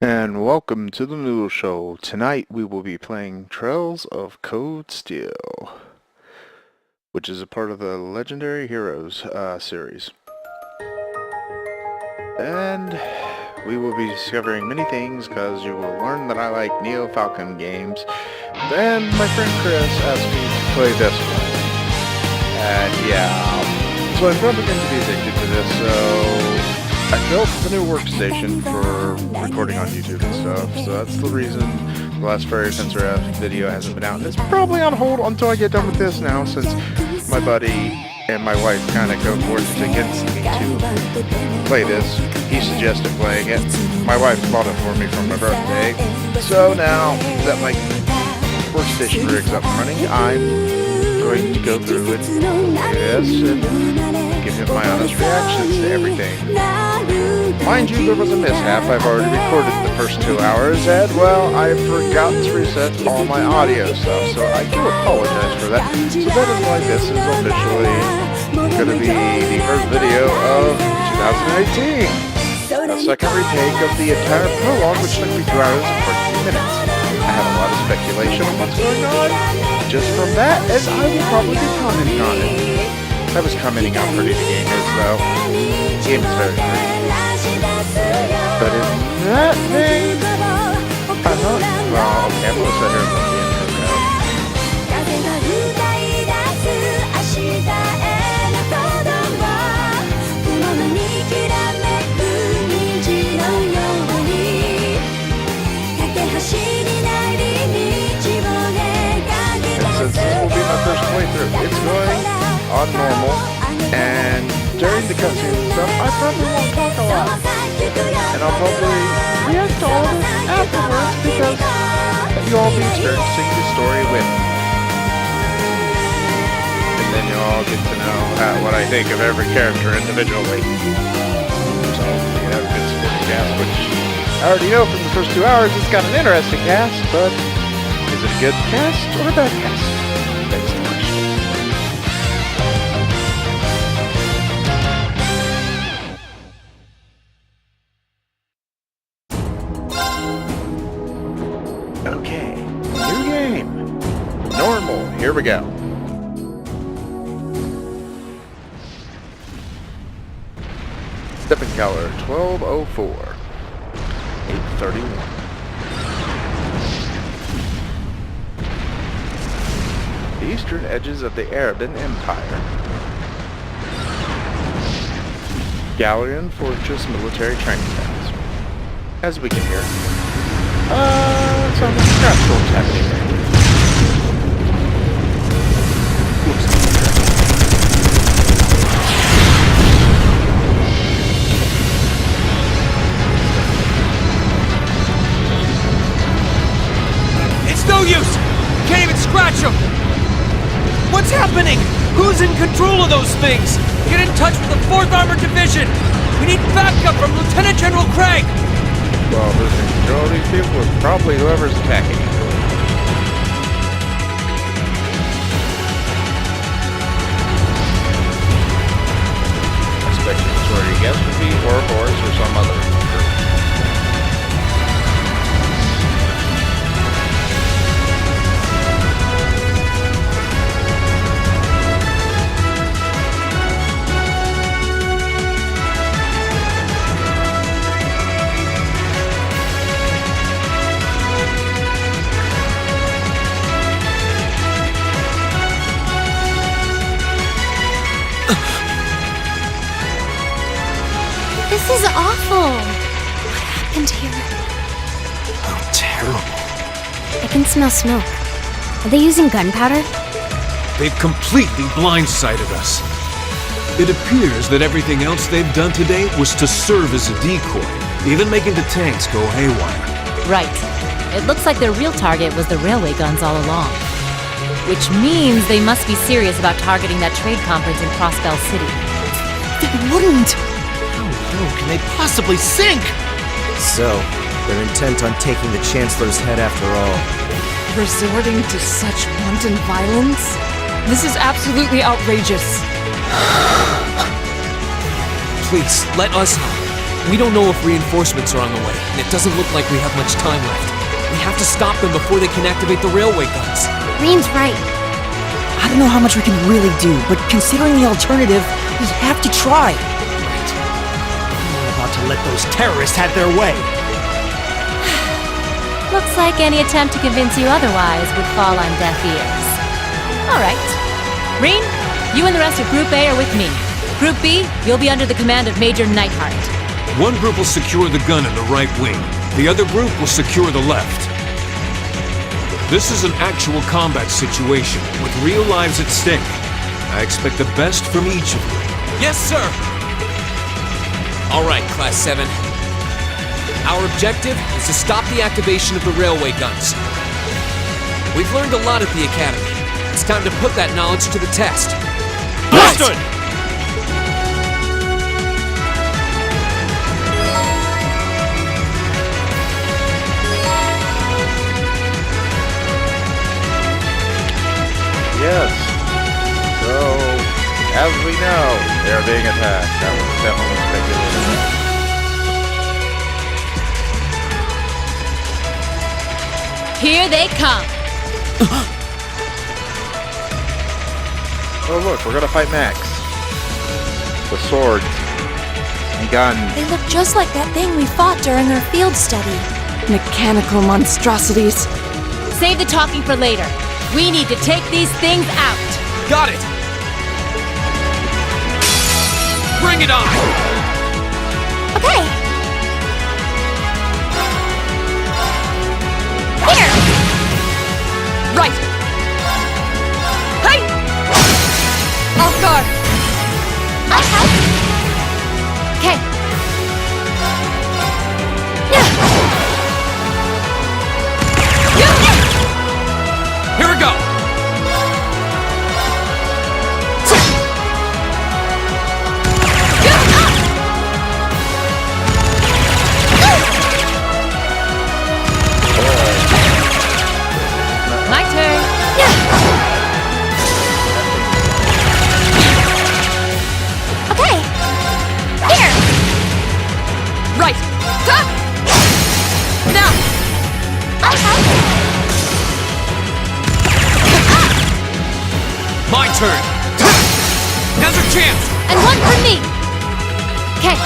And welcome to the Noodle Show. Tonight we will be playing Trails of Cold Steel, which is a part of the Legendary Heroes series. And we will be discovering many things because you will learn that I like Neo Falcon games. Then my friend Chris asked me to play this one. And yeah, so I'm probably going to be addicted to this, so I built the new workstation for recording on YouTube and stuff, so that's the reason the last Furry Sensor F video hasn't been out. And it's probably on hold until I get done with this now, since my buddy and my wife kind of go forth against me to play this. He suggested playing it. My wife bought it for me for my birthday. So now that my workstation rig's up and running, I'm going to go through with this and give him my honest reactions to everything. Mind you, there was a mishap. I've already recorded the first 2 hours, and well, I forgot to reset all my audio stuff, so I do apologize for that. So that is why this is officially going to be the first video of 2018. A second retake of the entire prologue, which took me 2 hours and 14 minutes. I have a lot of speculation on what's going on. Just from that, as I will probably be commenting on it. I was commenting on Pretty the Game is, though. The game is very pretty. But in that vein, I'm not... Well, okay, I'm going to sit here and let the intro go. And since this will be my first playthrough, it's going on normal, and during the cutscenes and stuff, I probably won't talk a lot. And I'll probably react to all of it afterwards because you'll all be experiencing the story with me. And then you'll all get to know what I think of every character individually. So, you have a good supporting cast, which I already know from the first 2 hours it's got an interesting cast, but is it a good cast or a bad cast? That's the question. Okay, new game. Normal, here we go. Stepping Color 1204. 831. The eastern edges of the Araban Empire. Galleon Fortress military training grounds. As we can hear. Some scrap storms happening there. Looks like it's no use! Can't even scratch them! What's happening? Who's in control of those things? Get in touch with the 4th Armored Division! We need backup from Lieutenant General Craig! Well, who's in control of these people is probably whoever's attacking you. I expect the majority guess would be Ouroboros or some other group. This is awful! What happened here? How terrible. I can smell smoke. Are they using gunpowder? They've completely blindsided us. It appears that everything else they've done today was to serve as a decoy, even making the tanks go haywire. Right. It looks like their real target was the railway guns all along. Which means they must be serious about targeting that trade conference in Crossbell City. They wouldn't! How low can they possibly sink? So, they're intent on taking the Chancellor's head after all. Resorting to such wanton violence? This is absolutely outrageous. Please, let us... We don't know if reinforcements are on the way, and it doesn't look like we have much time left. We have to stop them before they can activate the railway guns. Reen's right. I don't know how much we can really do, but considering the alternative, we have to try. I'm not about to let those terrorists have their way. Looks like any attempt to convince you otherwise would fall on deaf ears. Alright. Reen, you and the rest of Group A are with me. Group B, you'll be under the command of Major Neidhart. One group will secure the gun in the right wing. The other group will secure the left. This is an actual combat situation, with real lives at stake. I expect the best from each of you. Yes, sir! Alright, Class 7. Our objective is to stop the activation of the railway guns. We've learned a lot at the Academy. It's time to put that knowledge to the test. Understood! Yes. So, as we know, they're being attacked. That was definitely speculated. Here they come! Oh look, we're gonna fight Max. The swords and guns. They look just like that thing we fought during our field study. Mechanical monstrosities. Save the talking for later. We need to take these things out. Got it! Bring it on! Okay. Here! Right! Hey! Off guard! I'll help. Okay. Here we go! My turn. Okay. Here! Right! Ha! Now! I'll help. My turn! Now's our chance! And one for me. Okay.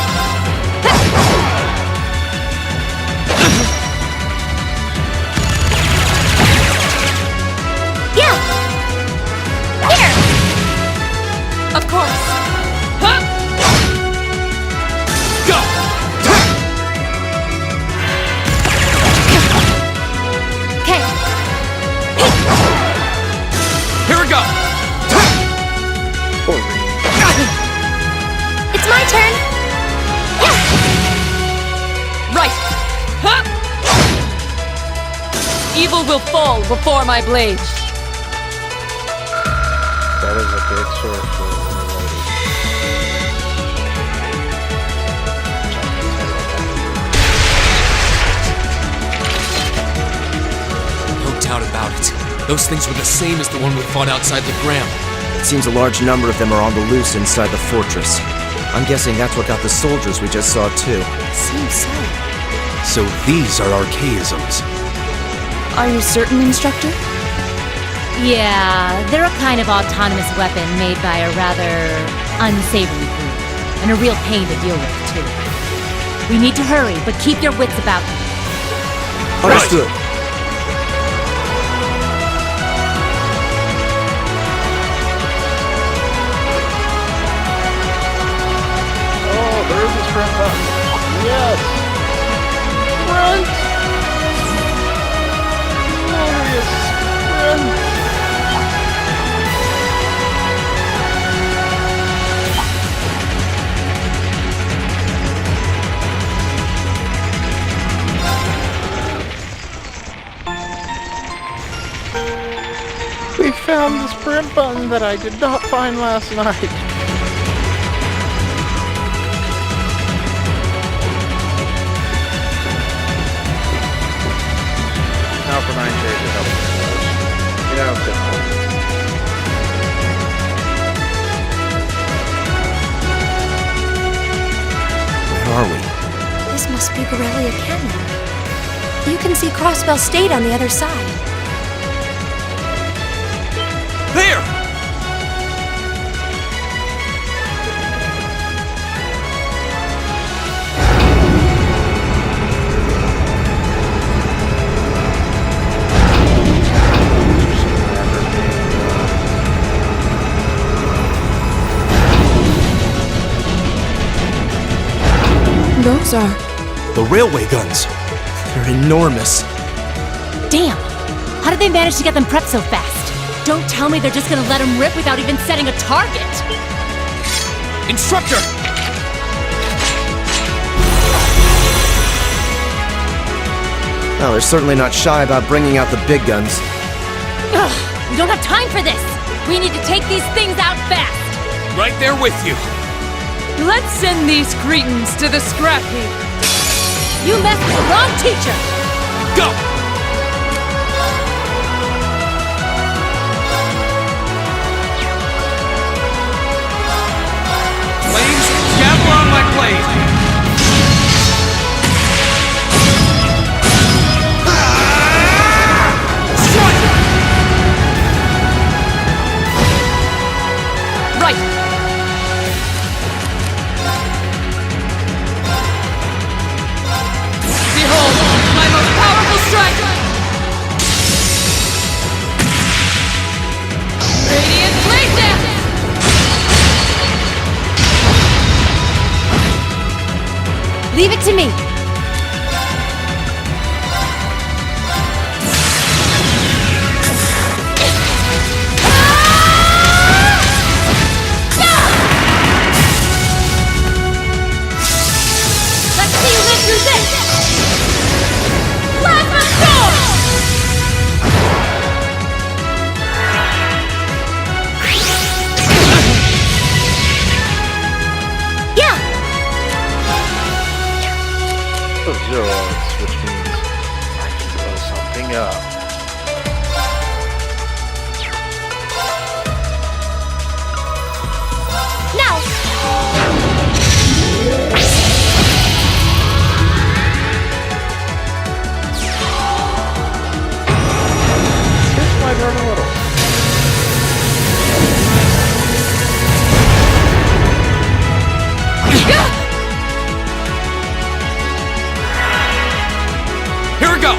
Yeah. Here. Of course! Huh? Go! Okay. Here we go! Poor Reen. It's my turn. Yeah. Right! Huh? Evil will fall before my blade. That is a big sword for a lady. No doubt about it. Those things were the same as the one we fought outside the Gram. It seems a large number of them are on the loose inside the fortress. I'm guessing that's what got the soldiers we just saw too. Seems so. So these are archaisms. Are you certain, Instructor? Yeah, they're a kind of autonomous weapon made by a rather unsavory group. And a real pain to deal with, too. We need to hurry, but keep your wits about you. Understood. Oh, there's a sprint button. Yes. Sprint. Glorious sprint. We found the sprint button that I did not find last night. Now for 9 shades of help. Get out of Where are we? Corellia Canyon. You can see Crossbell State on the other side. There! Those are... The railway guns. They're enormous. Damn! How did they manage to get them prepped so fast? Don't tell me they're just gonna let them rip without even setting a target! Instructor! Well, they're certainly not shy about bringing out the big guns. Ugh! We don't have time for this! We need to take these things out fast! Right there with you. Let's send these cretins to the scrap heap. You messed with the wrong teacher! Go! Flames, gavel on my blade! Strike! Right! Behold, my most powerful strike! Radiant Blade Dance! Leave it to me! Let's see you live through this! Plasma Storm! Yeah! Zeros, which means I can blow something up. Now! This might hurt a little. Here we go!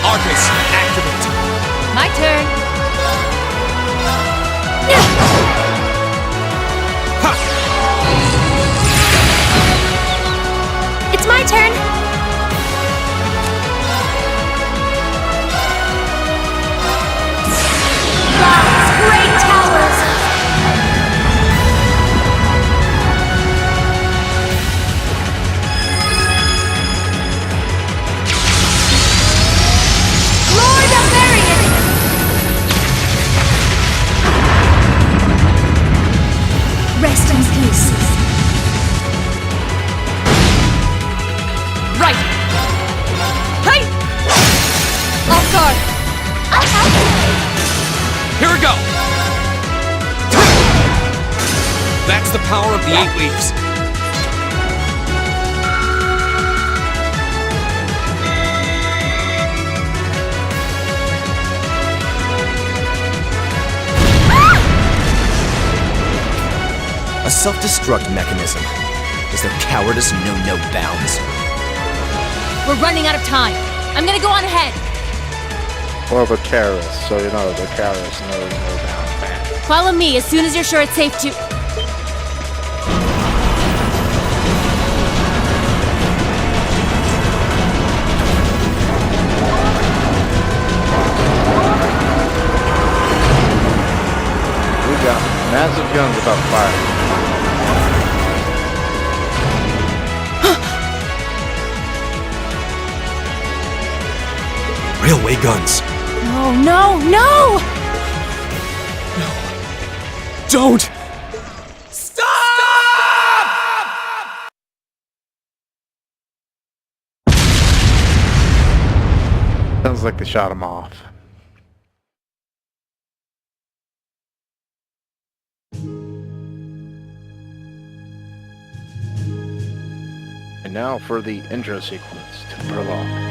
Arcus, activate! My turn! Ha! It's my turn! Rise, great towers! Lord of Varian! Rest in peace. Right! Hey! Off guard! Here we go! That's the power of the 8 leaves. A self-destruct mechanism. Does their cowardice know no bounds? We're running out of time. I'm gonna go on ahead. Or the Karis, so you know the Karis knows no bounds, man. Follow me as soon as you're sure it's safe to... We got massive guns about to fire. Railway guns. No, no, no! Don't! Sounds like they shot him off. And now for the intro sequence to the prologue.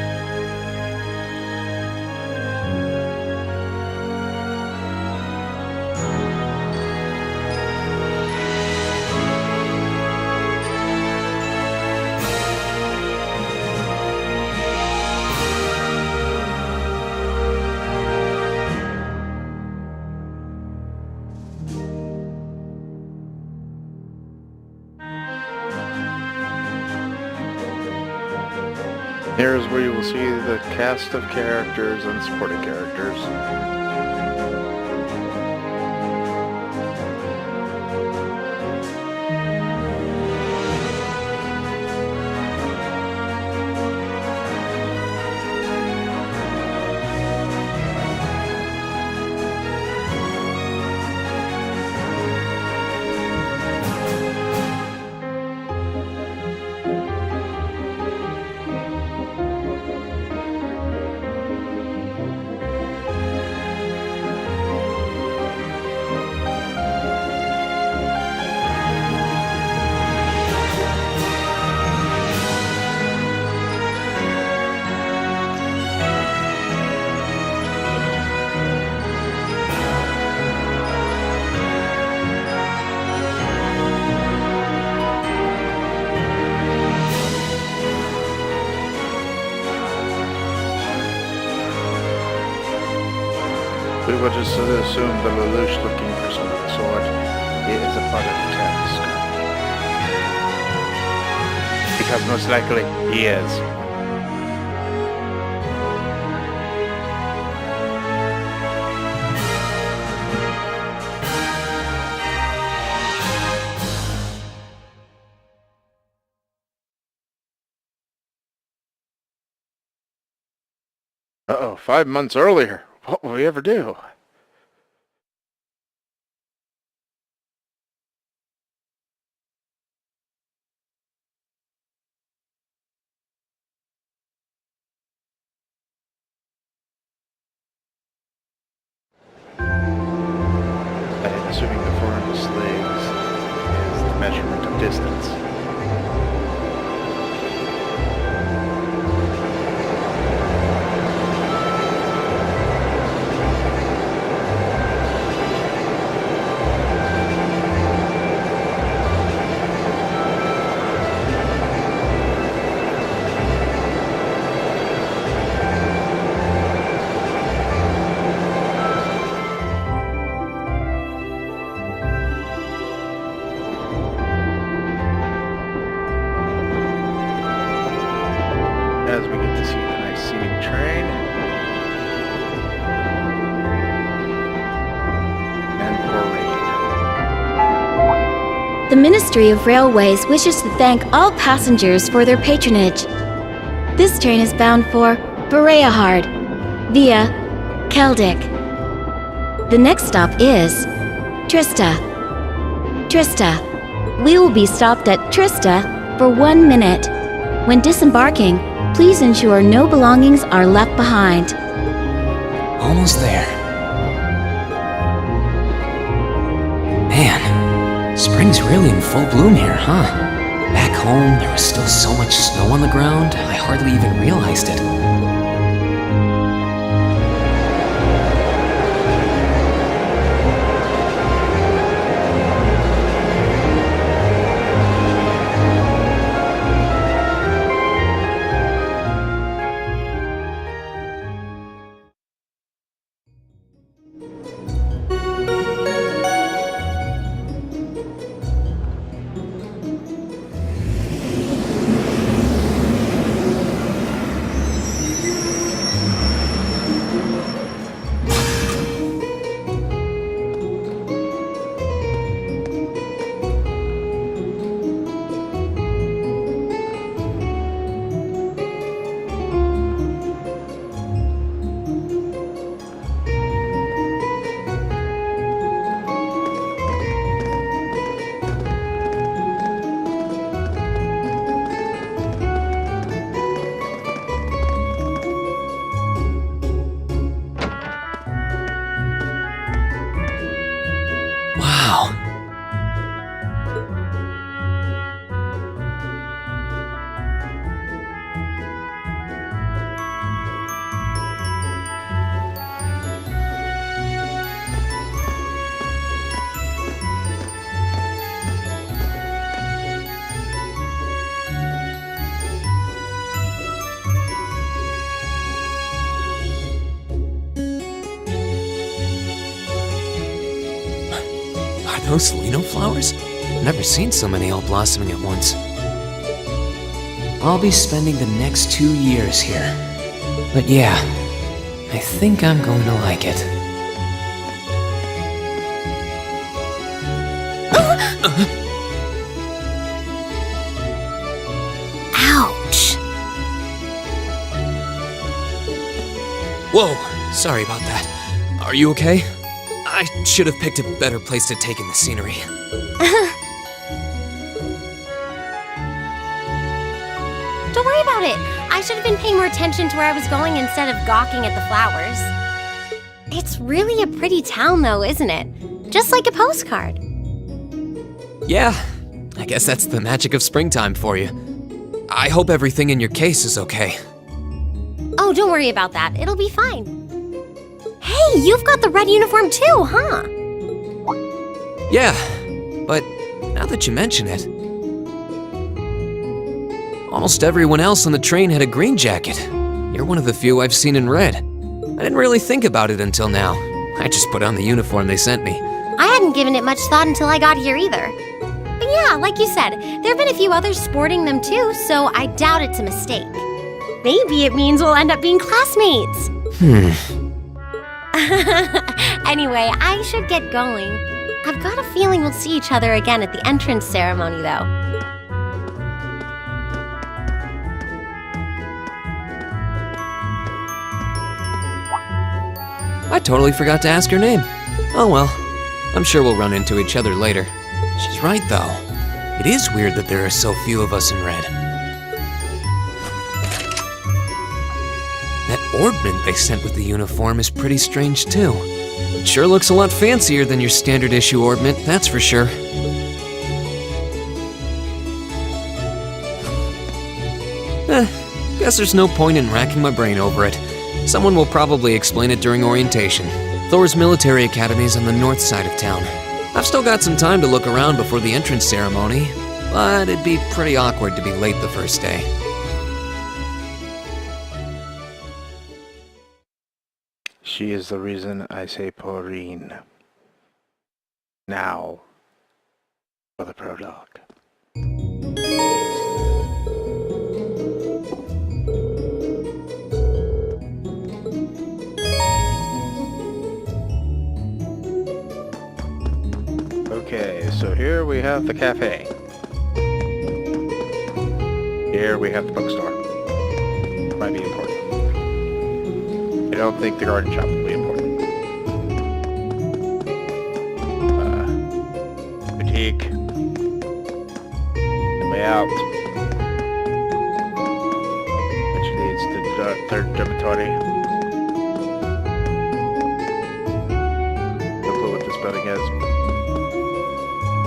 Here's where you will see the cast of characters and supporting characters. We will just assume that Lelouch looking for some of the sword is a part of the task. Because most likely, he is. Uh-oh, 5 months earlier. What will we ever do? Assuming the 400 slaves is the measurement of distance. As we get to see the nice scenic train. And parade. The Ministry of Railways wishes to thank all passengers for their patronage. This train is bound for Bereahard via Keldic. The next stop is Trista. Trista. We will be stopped at Trista for 1 minute. When disembarking, please ensure no belongings are left behind. Almost there. Man, spring's really in full bloom here, huh? Back home, there was still so much snow on the ground, I hardly even realized it. Are those Lino flowers? Never seen so many all blossoming at once. I'll be spending the next 2 years here. But yeah, I think I'm going to like it. Ouch. Whoa, sorry about that. Are you okay? I should have picked a better place to take in the scenery. Don't worry about it. I should have been paying more attention to where I was going instead of gawking at the flowers. It's really a pretty town, though, isn't it? Just like a postcard. Yeah, I guess that's the magic of springtime for you. I hope everything in your case is okay. Oh, don't worry about that. It'll be fine. Hey, you've got the red uniform too, huh? Yeah, but now that you mention it, almost everyone else on the train had a green jacket. You're one of the few I've seen in red. I didn't really think about it until now. I just put on the uniform they sent me. I hadn't given it much thought until I got here either. But yeah, like you said, there have been a few others sporting them too, so I doubt it's a mistake. Maybe it means we'll end up being classmates. Anyway, I should get going. I've got a feeling we'll see each other again at the entrance ceremony, though. I totally forgot to ask her name. Oh well, I'm sure we'll run into each other later. She's right, though. It is weird that there are so few of us in red. That orbment they sent with the uniform is pretty strange, too. It sure looks a lot fancier than your standard issue orbment, that's for sure. Guess there's no point in racking my brain over it. Someone will probably explain it during orientation. Thor's military academy is on the north side of town. I've still got some time to look around before the entrance ceremony, but it'd be pretty awkward to be late the first day. She is the reason I say Porrine. Now, for the prologue. Okay, so here we have the cafe. Here we have the bookstore. Might be important. I don't think the garden shop will be important. Boutique. And way out. Which leads to the third dormitory. No clue what this building is.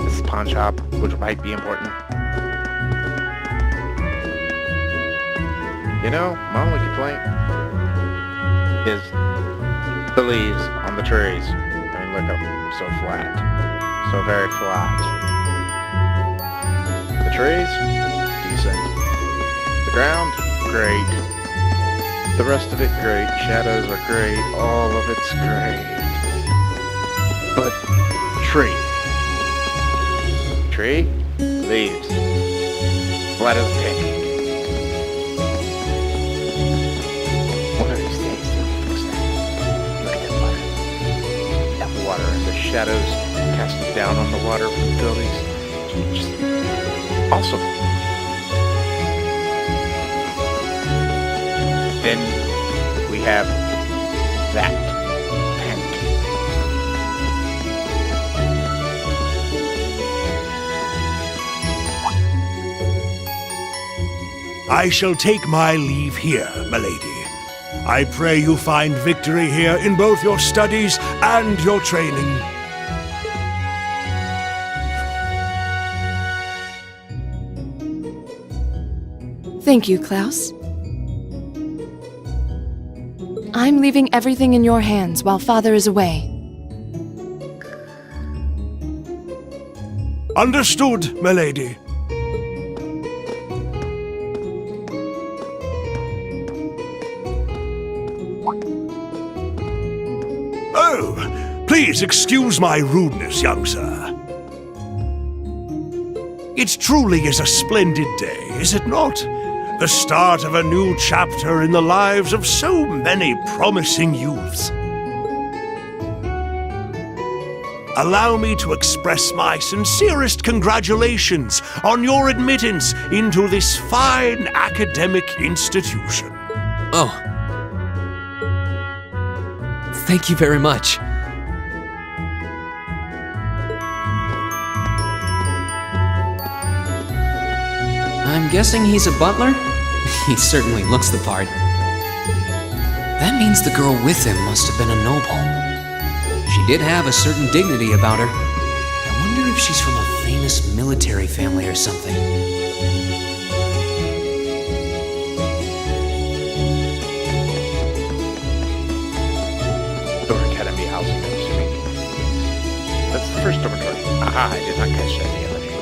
This is a pawn shop, which might be important. You know, my only complaint is the leaves on the trees. I mean, look up, so flat. So very flat. The trees, decent. The ground, great. The rest of it, great. Shadows are great. All of it's great. But, tree. Tree, leaves. Flat as a pancake. Shadows casting down on the water from the buildings. Just awesome. Then we have that pancake. I shall take my leave here, milady. I pray you find victory here in both your studies and your training. Thank you, Klaus. I'm leaving everything in your hands while Father is away. Understood, milady. Oh, please excuse my rudeness, young sir. It truly is a splendid day, is it not? The start of a new chapter in the lives of so many promising youths. Allow me to express my sincerest congratulations on your admittance into this fine academic institution. Oh. Thank you very much. I'm guessing he's a butler? He certainly looks the part. That means the girl with him must have been a noble. She did have a certain dignity about her. I wonder if she's from a famous military family or something. Thor Academy housing, I'm assuming. That's the first dormitory. Aha, I did not catch that the other day.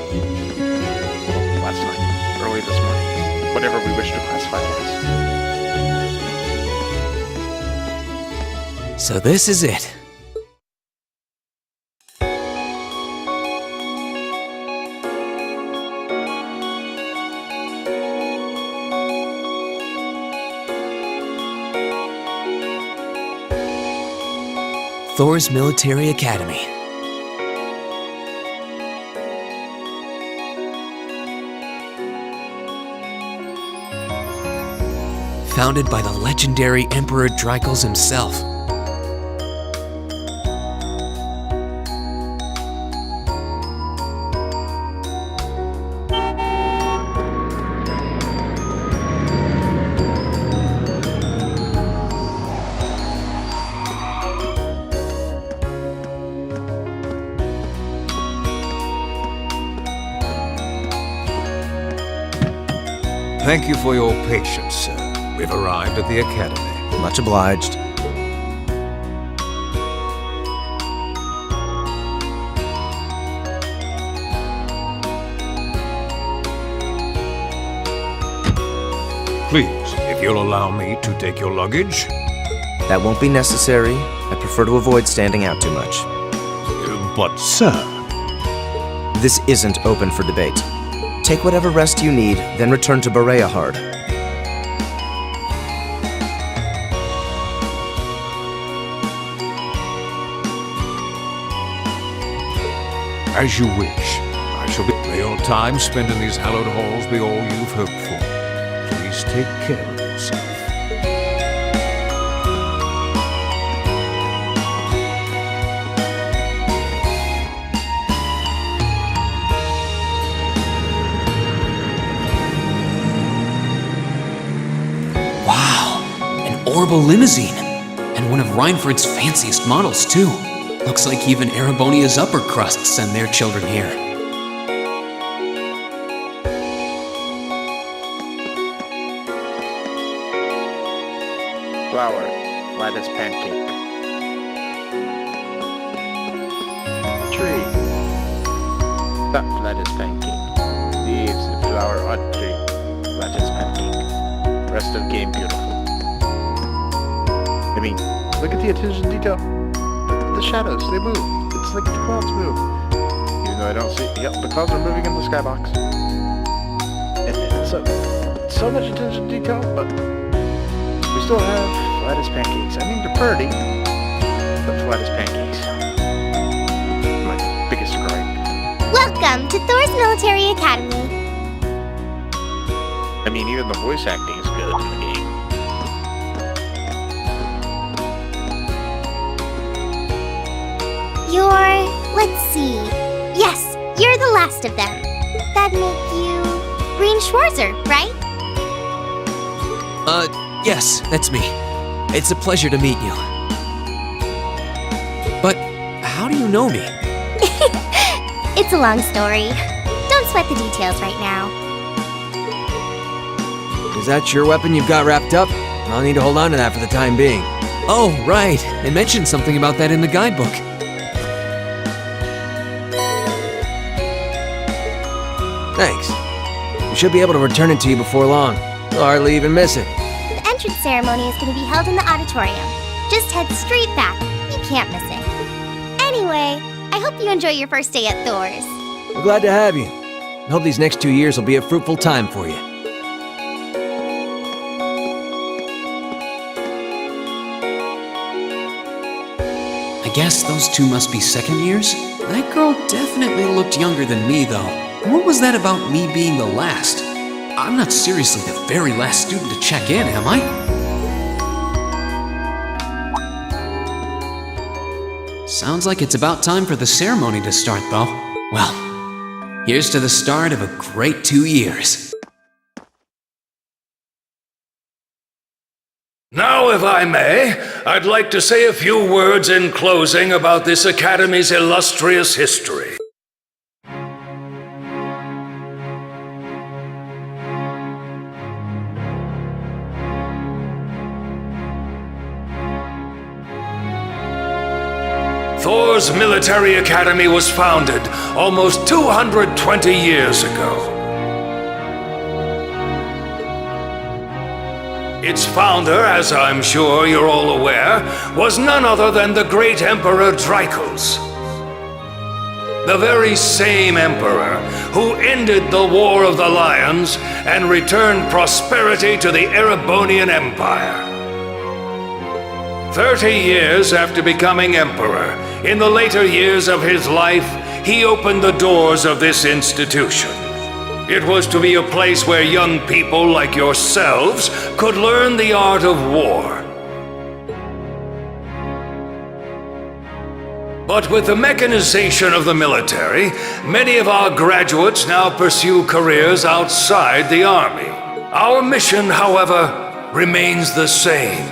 Last night, early this morning. Whatever we wish to classify it as. So this is it. Thor's Military Academy. Founded by the legendary Emperor Dreichels himself. Thank you for your patience, sir. We've arrived at the Academy. Much obliged. Please, if you'll allow me to take your luggage. That won't be necessary. I prefer to avoid standing out too much. But, sir... This isn't open for debate. Take whatever rest you need, then return to Bereahard. As you wish. I shall be... May your time spent in these hallowed halls be all you've hoped for. Please take care of yourself. Orbital limousine, and one of Reinford's fanciest models, too. Looks like even Erebonia's upper crust send their children here. Flour, flat as pancake. Tree, not flat as pancake. Leaves, the flower on tree, flat as pancake. Rest of game beautiful. I mean, look at the attention to detail. The shadows, they move. It's like the clouds move. Even though I don't see... Yep, the clouds are moving in the skybox. And so much attention to detail, but we still have flat as pancakes. I mean, they're pretty, but flat as pancakes. My biggest gripe. Welcome to Thor's Military Academy. I mean, even the voice acting is good in the game. Let's see. Yes, you're the last of them. That'd make you... Rean Schwarzer, right? Yes, that's me. It's a pleasure to meet you. But how do you know me? It's a long story. Don't sweat the details right now. Is that your weapon you've got wrapped up? I'll need to hold on to that for the time being. Oh, right. They mentioned something about that in the guidebook. Thanks. We should be able to return it to you before long. You'll hardly even miss it. The entrance ceremony is going to be held in the auditorium. Just head straight back. You can't miss it. Anyway, I hope you enjoy your first day at Thor's. We're glad to have you. Hope these next 2 years will be a fruitful time for you. I guess those two must be second years? That girl definitely looked younger than me, though. What was that about me being the last? I'm not seriously the very last student to check in, am I? Sounds like it's about time for the ceremony to start, though. Well, here's to the start of a great 2 years. Now, if I may, I'd like to say a few words in closing about this Academy's illustrious history. Thor's Military Academy was founded almost 220 years ago. Its founder, as I'm sure you're all aware, was none other than the great Emperor Drycles. The very same emperor who ended the War of the Lions and returned prosperity to the Erebonian Empire. 30 years after becoming emperor, in the later years of his life, he opened the doors of this institution. It was to be a place where young people like yourselves could learn the art of war. But with the mechanization of the military, many of our graduates now pursue careers outside the army. Our mission, however, remains the same: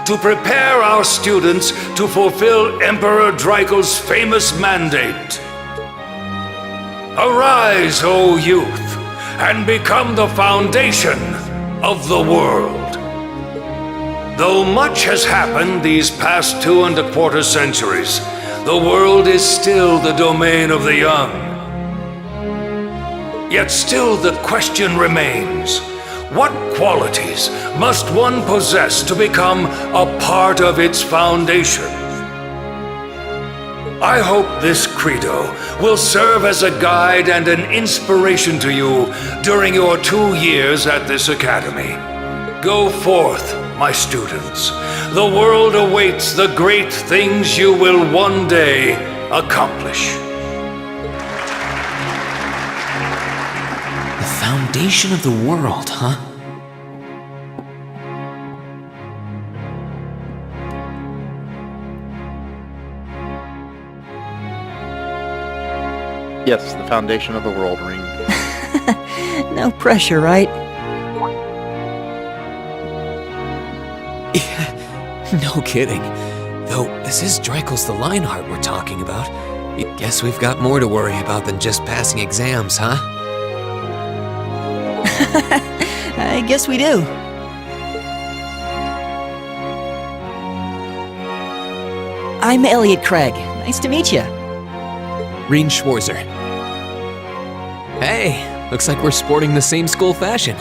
to prepare our students to fulfill Emperor Drycles' famous mandate. Arise, O youth, and become the foundation of the world. Though much has happened these past 2¼ centuries, the world is still the domain of the young. Yet still the question remains: what qualities must one possess to become a part of its foundation? I hope this credo will serve as a guide and an inspiration to you during your 2 years at this academy. Go forth, my students. The world awaits the great things you will one day accomplish. The foundation of the world, huh? Yes, the foundation of the world, Ring. No pressure, right? No kidding. Though, this is Drycles the Lionheart we're talking about. Guess we've got more to worry about than just passing exams, huh? I guess we do. I'm Elliot Craig. Nice to meet you. Rean Schwarzer. Hey, looks like we're sporting the same school fashion.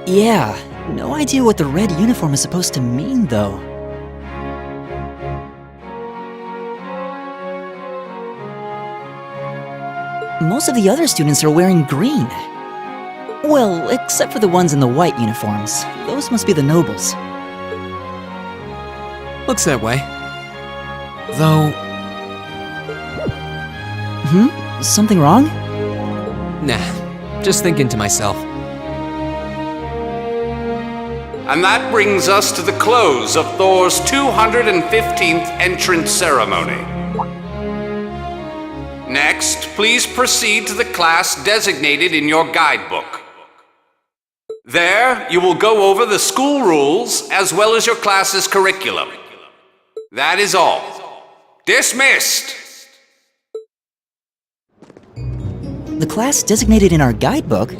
Yeah, no idea what the red uniform is supposed to mean, though. Most of the other students are wearing green. Well, except for the ones in the white uniforms. Those must be the nobles. Looks that way. Though... Something wrong? Nah, just thinking to myself. And that brings us to the close of Thor's 215th entrance ceremony. Next, please proceed to the class designated in your guidebook. There, you will go over the school rules as well as your class's curriculum. That is all. Dismissed! The class designated in our guidebook?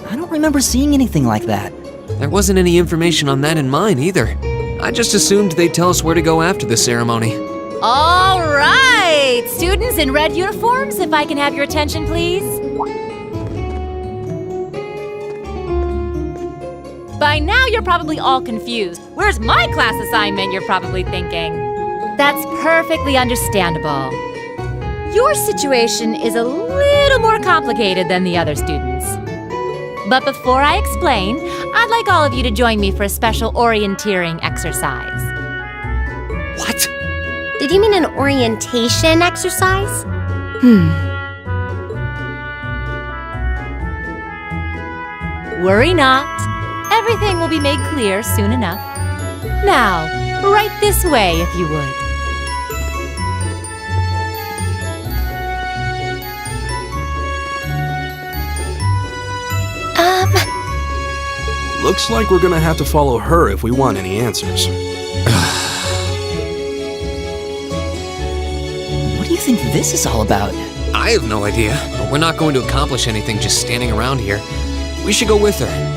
I don't remember seeing anything like that. There wasn't any information on that in mine either. I just assumed they'd tell us where to go after the ceremony. All right! Students in red uniforms, if I can have your attention, please. By now, you're probably all confused. Where's my class assignment, you're probably thinking. That's perfectly understandable. Your situation is a little more complicated than the other students. But before I explain, I'd like all of you to join me for a special orienteering exercise. What? Did you mean an orientation exercise? Worry not. Everything will be made clear soon enough. Now, right this way, if you would. Looks like we're gonna have to follow her if we want any answers. What do you think this is all about? I have no idea, but we're not going to accomplish anything just standing around here. We should go with her.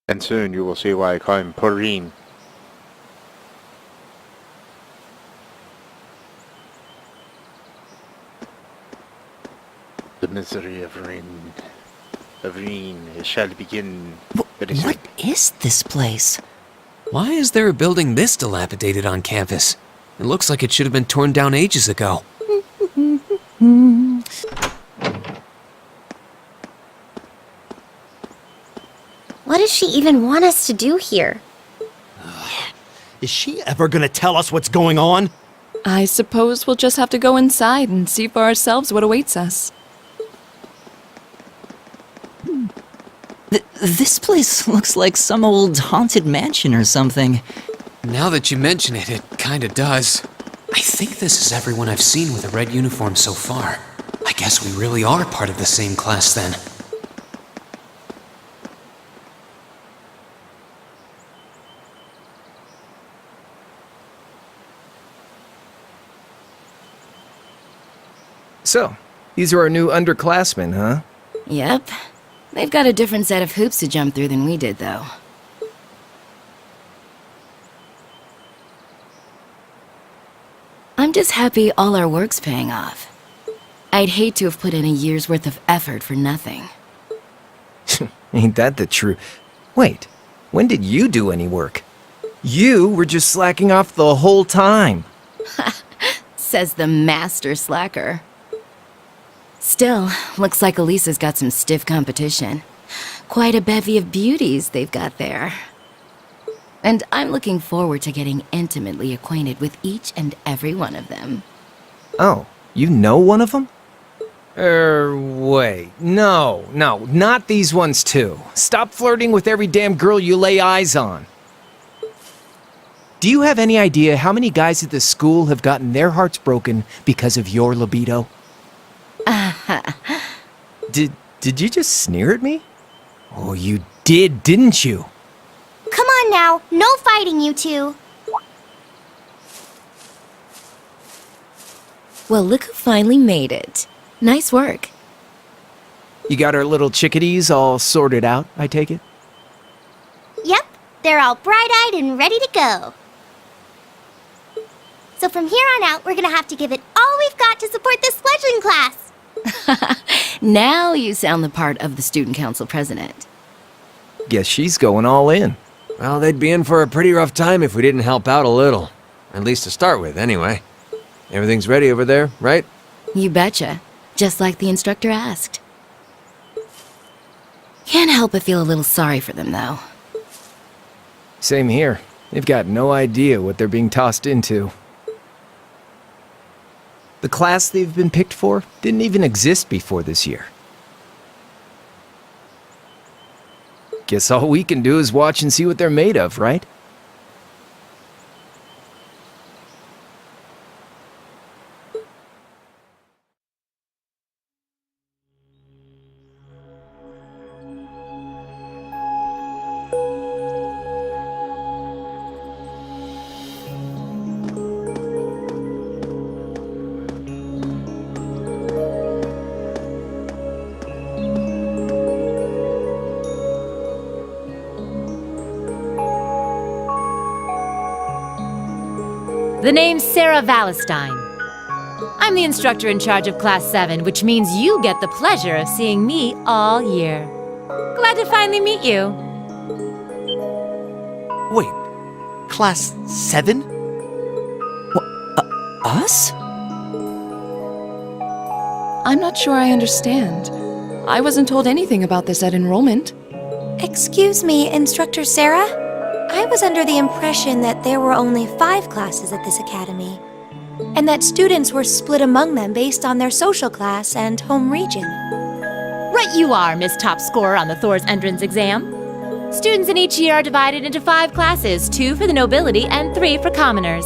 And soon you will see why I call him Porine. The misery of Rin. It shall begin very soon. What is this place? Why is there a building this dilapidated on campus? It looks like it should have been torn down ages ago. What does she even want us to do here? Is she ever gonna tell us what's going on? I suppose we'll just have to go inside and see for ourselves what awaits us. This place looks like some old haunted mansion or something. Now that you mention it, it kinda does. I think this is everyone I've seen with a red uniform so far. I guess we really are part of the same class then. So, these are our new underclassmen, huh? Yep. They've got a different set of hoops to jump through than we did, though. I'm just happy all our work's paying off. I'd hate to have put in a year's worth of effort for nothing. Ain't that the truth? Wait, when did you do any work? You were just slacking off the whole time. Says the master slacker. Still, looks like Elisa's got some stiff competition. Quite a bevy of beauties they've got there. And I'm looking forward to getting intimately acquainted with each and every one of them. Oh, you know one of them? Wait. No, not these ones too. Stop flirting with every damn girl you lay eyes on. Do you have any idea how many guys at this school have gotten their hearts broken because of your libido? Did you just sneer at me? Oh, you did, didn't you? Come on now, no fighting, you two. Well, look who finally made it. Nice work. You got our little chickadees all sorted out, I take it? Yep, they're all bright-eyed and ready to go. So from here on out, we're gonna have to give it all we've got to support this fledgling class. Now you sound the part of the student council president. Guess she's going all in. Well, they'd be in for a pretty rough time if we didn't help out a little. At least to start with, anyway. Everything's ready over there, right? You betcha. Just like the instructor asked. Can't help but feel a little sorry for them, though. Same here. They've got no idea what they're being tossed into. The class they've been picked for didn't even exist before this year. Guess all we can do is watch and see what they're made of, right? The name's Sarah Valestine. I'm the instructor in charge of Class 7, which means you get the pleasure of seeing me all year. Glad to finally meet you. Wait, Class 7? Us? I'm not sure I understand. I wasn't told anything about this at enrollment. Excuse me, Instructor Sarah? I was under the impression that there were only 5 classes at this academy, and that students were split among them based on their social class and home region. Right you are, Miss Top Scorer on the Thor's entrance exam. Students in each year are divided into 5 classes, 2 for the nobility and 3 for commoners.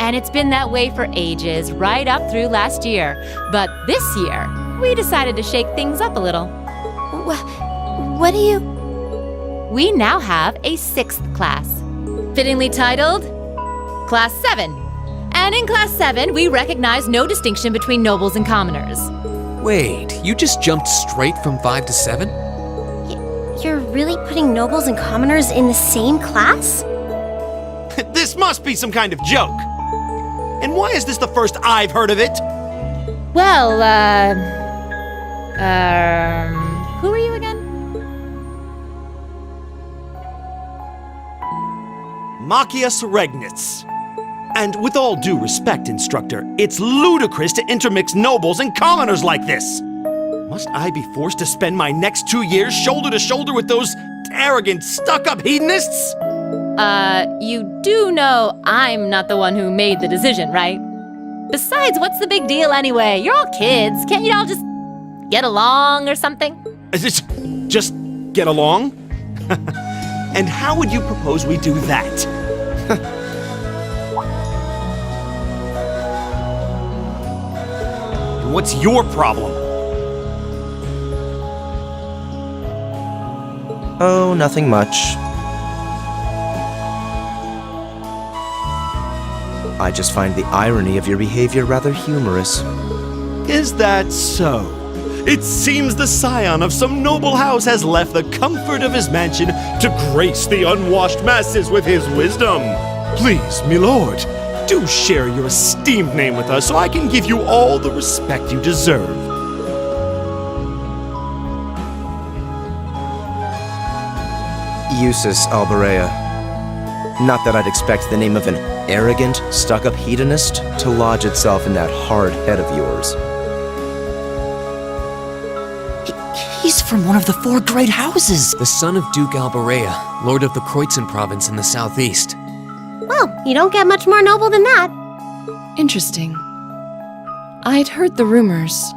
And it's been that way for ages, right up through last year. But this year, we decided to shake things up a little. What do you... We now have a 6th class, fittingly titled Class 7. And in Class 7, we recognize no distinction between nobles and commoners. Wait, you just jumped straight from 5 to 7? You're really putting nobles and commoners in the same class? This must be some kind of joke. And why is this the first I've heard of it? Well, who are you again? Machias Regnitz. And with all due respect, Instructor, it's ludicrous to intermix nobles and commoners like this. Must I be forced to spend my next 2 years shoulder to shoulder with those arrogant, stuck-up hedonists? You do know I'm not the one who made the decision, right? Besides, what's the big deal anyway? You're all kids. Can't you all just get along or something? Just get along? And how would you propose we do that? What's your problem? Oh, nothing much. I just find the irony of your behavior rather humorous. Is that so? It seems the scion of some noble house has left the comfort of his mansion to grace the unwashed masses with his wisdom. Please, my lord, do share your esteemed name with us so I can give you all the respect you deserve. Eustace Alberea. Not that I'd expect the name of an arrogant, stuck-up hedonist to lodge itself in that hard head of yours. He's from one of the 4 great houses. The son of Duke Alberea, lord of the Kreutzen province in the southeast. Well, you don't get much more noble than that. Interesting. I'd heard the rumors.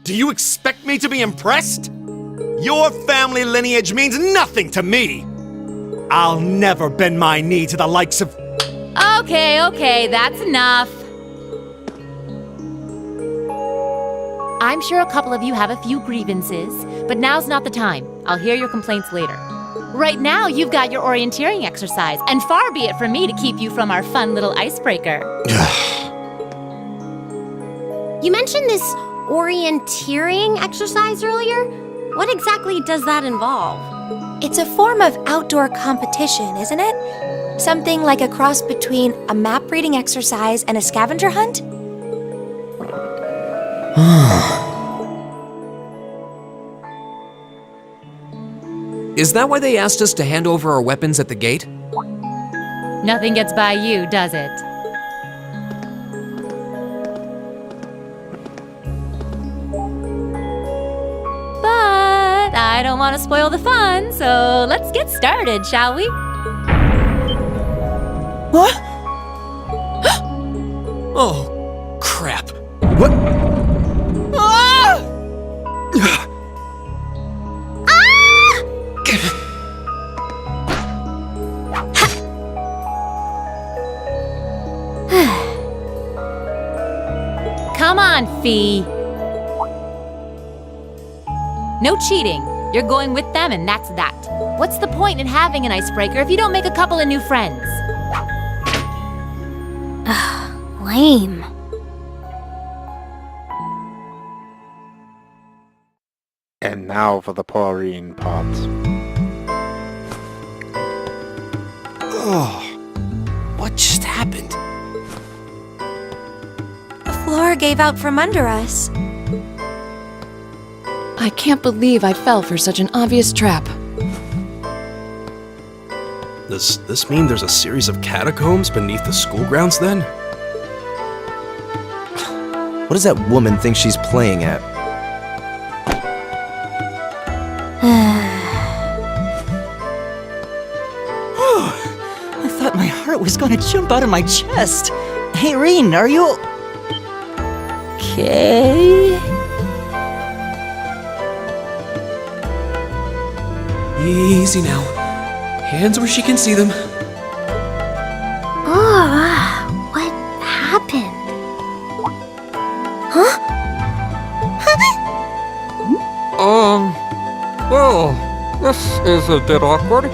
Do you expect me to be impressed? Your family lineage means nothing to me. I'll never bend my knee to the likes of... Okay, that's enough. I'm sure a couple of you have a few grievances, but now's not the time. I'll hear your complaints later. Right now, you've got your orienteering exercise, and far be it from me to keep you from our fun little icebreaker. You mentioned this orienteering exercise earlier? What exactly does that involve? It's a form of outdoor competition, isn't it? Something like a cross between a map-reading exercise and a scavenger hunt? Is that why they asked us to hand over our weapons at the gate? Nothing gets by you, does it? But I don't want to spoil the fun, so let's get started, shall we? What? Oh, crap. What? Ah! Come on, Fee. No cheating. You're going with them, and that's that. What's the point in having an icebreaker if you don't make a couple of new friends? Lame. And now for the Paurine part. Oh, what just happened? The floor gave out from under us. I can't believe I fell for such an obvious trap. Does this mean there's a series of catacombs beneath the school grounds then? What does that woman think she's playing at? I thought my heart was gonna jump out of my chest. Hey, Rean, are you... okay? Easy now. Hands where she can see them. Oh, what happened? Huh? Well, this is a bit awkward.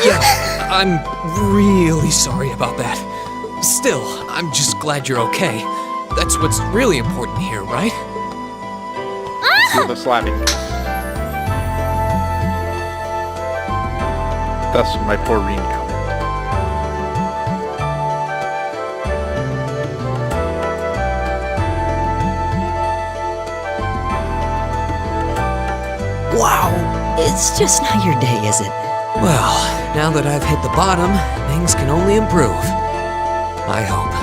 Yeah, I'm really sorry about that. Still, I'm just glad you're okay. That's what's really important here, right? Do the slapping. That's my poor Rean comment. Wow, it's just not your day, is it? Well, now that I've hit the bottom, things can only improve. I hope.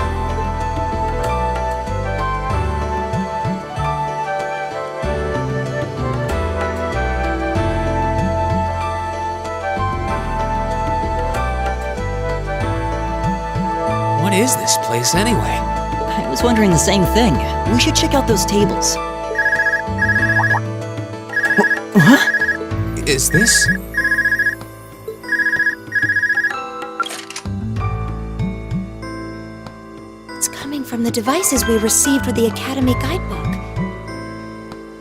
What is this place anyway? I was wondering the same thing. We should check out those tables. Is this? It's coming from the devices we received with the Academy guidebook.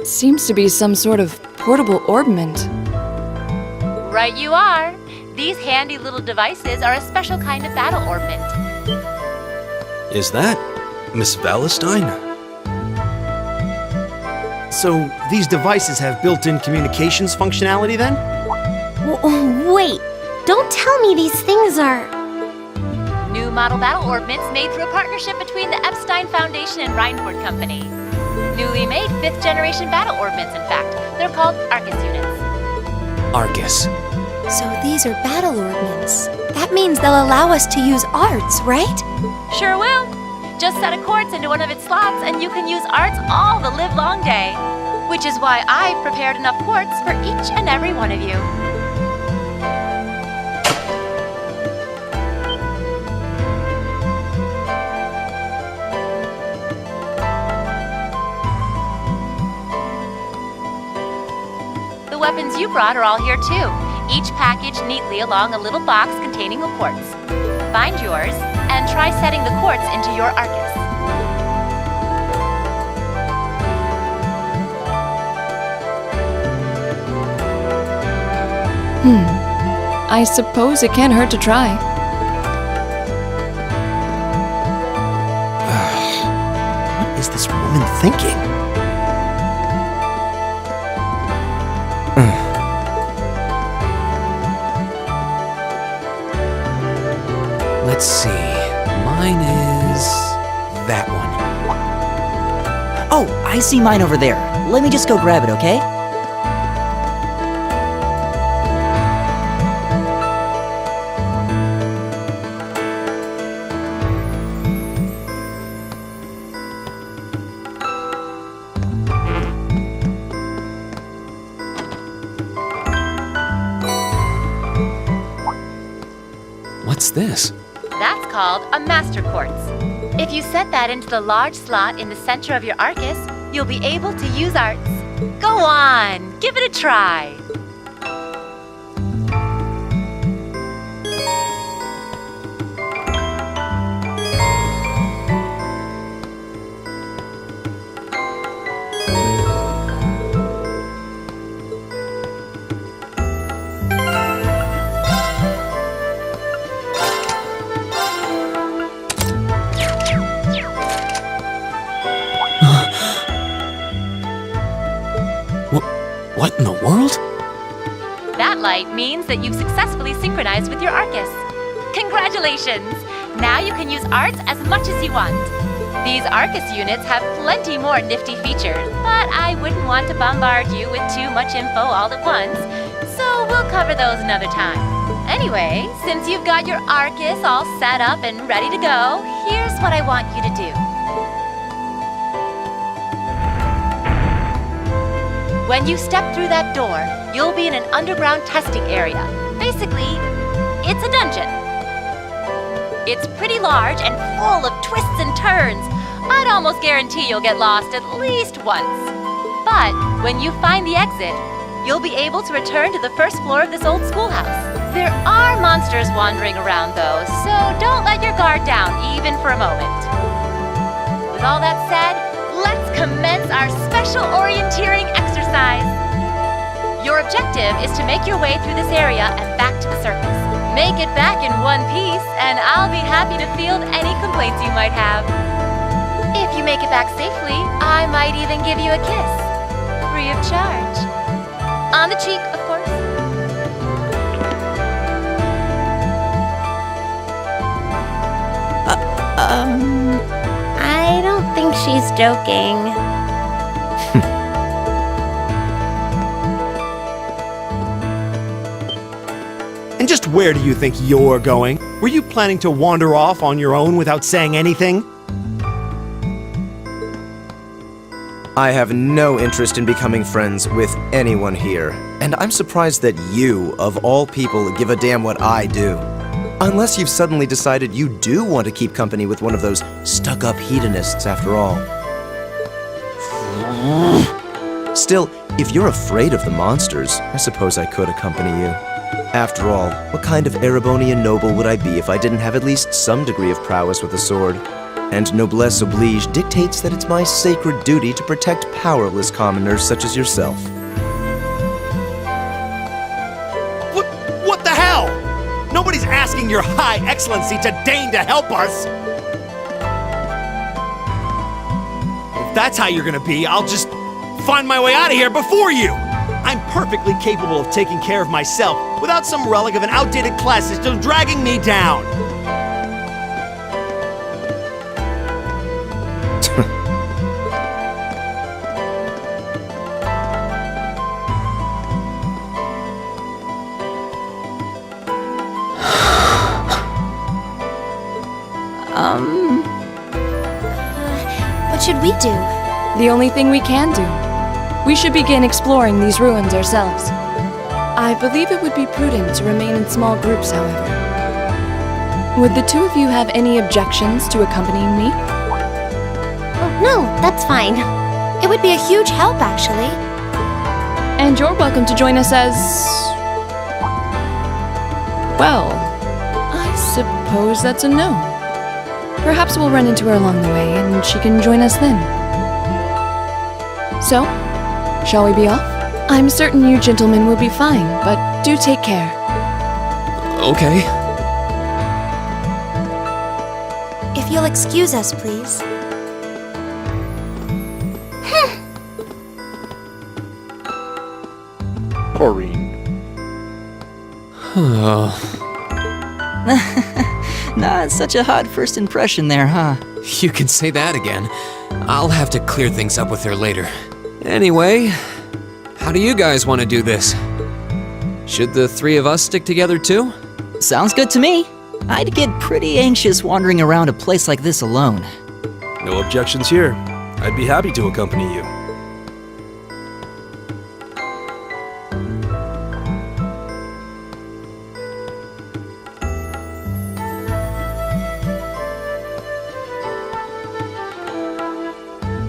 Seems to be some sort of portable orbment. Right you are. These handy little devices are a special kind of battle orbment. Is that Miss Valentine? So, these devices have built-in communications functionality then? Wait, don't tell me these things are... New model battle orbments made through a partnership between the Epstein Foundation and Reinford Company. Newly made 5th generation battle orbments, in fact. They're called Arcus units. Arcus. So these are battle orbments. That means they'll allow us to use arts, right? Sure will. Just set a quartz into one of its slots and you can use arts all the livelong day. Which is why I've prepared enough quartz for each and every one of you. The weapons you brought are all here too, each packaged neatly along a little box containing a quartz. Find yours, and try setting the quartz into your Arcus. I suppose it can't hurt to try. What is this woman thinking? Let's see. Mine is that one. Oh, I see mine over there. Let me just go grab it, okay? What's this? That's called a Master Quartz. If you set that into the large slot in the center of your Arcus, you'll be able to use arts. Go on, give it a try. What in the world? That light means that you've successfully synchronized with your Arcus. Congratulations! Now you can use arts as much as you want. These Arcus units have plenty more nifty features, but I wouldn't want to bombard you with too much info all at once, so we'll cover those another time. Anyway, since you've got your Arcus all set up and ready to go, here's what I want you to do. When you step through that door, you'll be in an underground testing area. Basically, it's a dungeon. It's pretty large and full of twists and turns. I'd almost guarantee you'll get lost at least once. But when you find the exit, you'll be able to return to the first floor of this old schoolhouse. There are monsters wandering around though, so don't let your guard down even for a moment. With all that said, let's commence our special orienteering exercise. Your objective is to make your way through this area and back to the circus. Make it back in one piece, and I'll be happy to field any complaints you might have. If you make it back safely, I might even give you a kiss. Free of charge. On the cheek, of course. I don't think she's joking. And just where do you think you're going? Were you planning to wander off on your own without saying anything? I have no interest in becoming friends with anyone here, and I'm surprised that you, of all people, give a damn what I do. Unless you've suddenly decided you do want to keep company with one of those stuck-up hedonists after all. Still, if you're afraid of the monsters, I suppose I could accompany you. After all, what kind of Erebonian noble would I be if I didn't have at least some degree of prowess with a sword? And noblesse oblige dictates that it's my sacred duty to protect powerless commoners such as yourself. What the hell? Nobody's asking your High Excellency to deign to help us! If that's how you're gonna be, I'll just find my way out of here before you! I'm perfectly capable of taking care of myself without some relic of an outdated class system dragging me down! What should we do? The only thing we can do. We should begin exploring these ruins ourselves. I believe it would be prudent to remain in small groups, however. Would the two of you have any objections to accompanying me? Oh, no, that's fine. It would be a huge help, actually. And you're welcome to join us as... well, I suppose that's a no. Perhaps we'll run into her along the way, and she can join us then. So, shall we be off? I'm certain you gentlemen will be fine, but do take care. Okay. If you'll excuse us, please. Corrine. Not such a hot first impression there, huh? You can say that again. I'll have to clear things up with her later. Anyway, how do you guys want to do this? Should the three of us stick together too? Sounds good to me. I'd get pretty anxious wandering around a place like this alone. No objections here. I'd be happy to accompany you.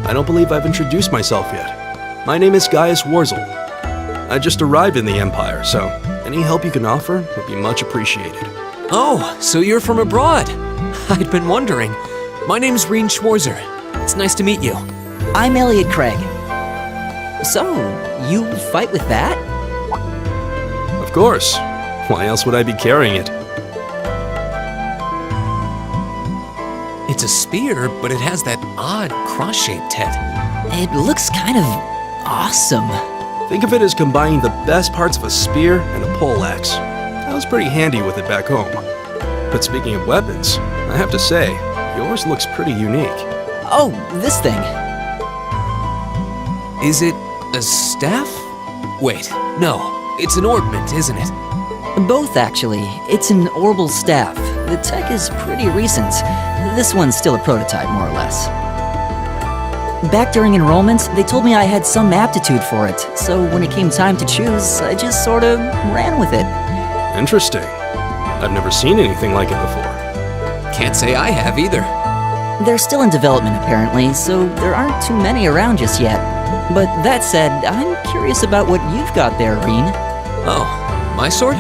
I don't believe I've introduced myself yet. My name is Gaius Warzel. I just arrived in the Empire, so any help you can offer would be much appreciated. Oh, so you're from abroad. I'd been wondering. My name's Reen Schwarzer. It's nice to meet you. I'm Elliot Craig. So, you fight with that? Of course. Why else would I be carrying it? It's a spear, but it has that odd cross-shaped head. It looks kind of awesome. Think of it as combining the best parts of a spear and a poleaxe. I was pretty handy with it back home. But speaking of weapons, I have to say, yours looks pretty unique. Oh, this thing. Is it a staff? Wait, no. It's an ornament, isn't it? Both, actually. It's an orbital staff. The tech is pretty recent. This one's still a prototype, more or less. Back during enrollment, they told me I had some aptitude for it, so when it came time to choose, I just sort of ran with it. Interesting. I've never seen anything like it before. Can't say I have either. They're still in development, apparently, so there aren't too many around just yet. But that said, I'm curious about what you've got there, Reen. Oh, my sword?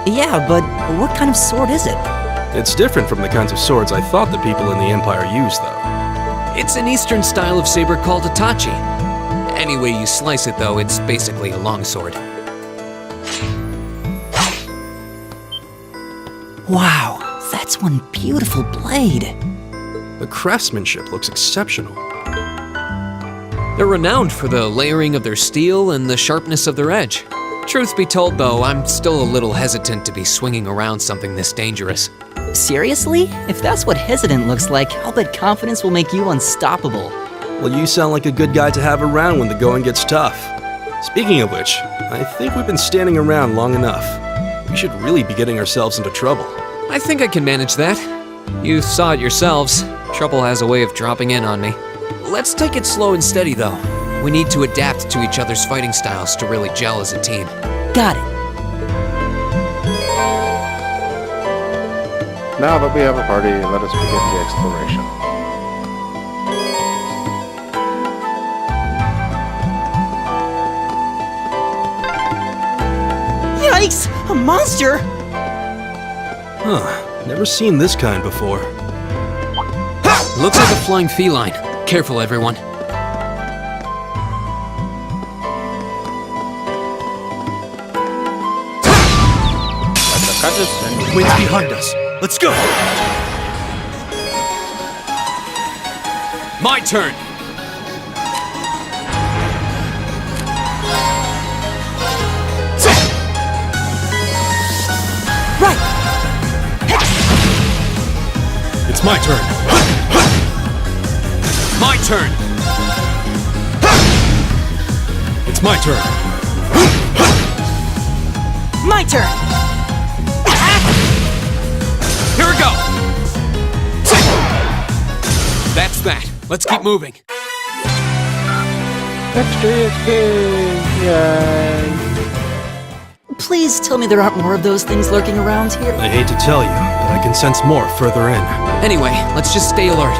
Yeah, but what kind of sword is it? It's different from the kinds of swords I thought the people in the Empire used, though. It's an Eastern style of saber called a tachi. Any way you slice it, though, it's basically a longsword. Wow, that's one beautiful blade. The craftsmanship looks exceptional. They're renowned for the layering of their steel and the sharpness of their edge. Truth be told, though, I'm still a little hesitant to be swinging around something this dangerous. Seriously? If that's what hesitant looks like, I'll bet confidence will make you unstoppable. Well, you sound like a good guy to have around when the going gets tough. Speaking of which, I think we've been standing around long enough. We should really be getting ourselves into trouble. I think I can manage that. You saw it yourselves. Trouble has a way of dropping in on me. Let's take it slow and steady, though. We need to adapt to each other's fighting styles to really gel as a team. Got it. Now that we have a party, let us begin the exploration. Yikes! A monster! Huh, never seen this kind before. Looks like a flying feline. Careful, everyone. Wind's behind us. Let's go! My turn! Right! It's my turn. My turn! It's my turn. My turn! Here we go! That's that. Let's keep moving. Extra XP! Yay! Please tell me there aren't more of those things lurking around here. I hate to tell you, but I can sense more further in. Anyway, let's just stay alert.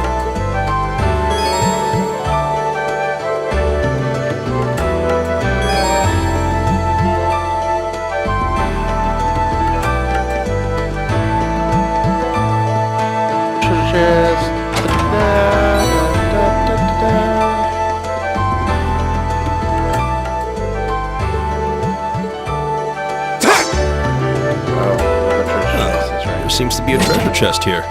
There seems to be a treasure chest here.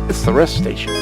It's the rest station.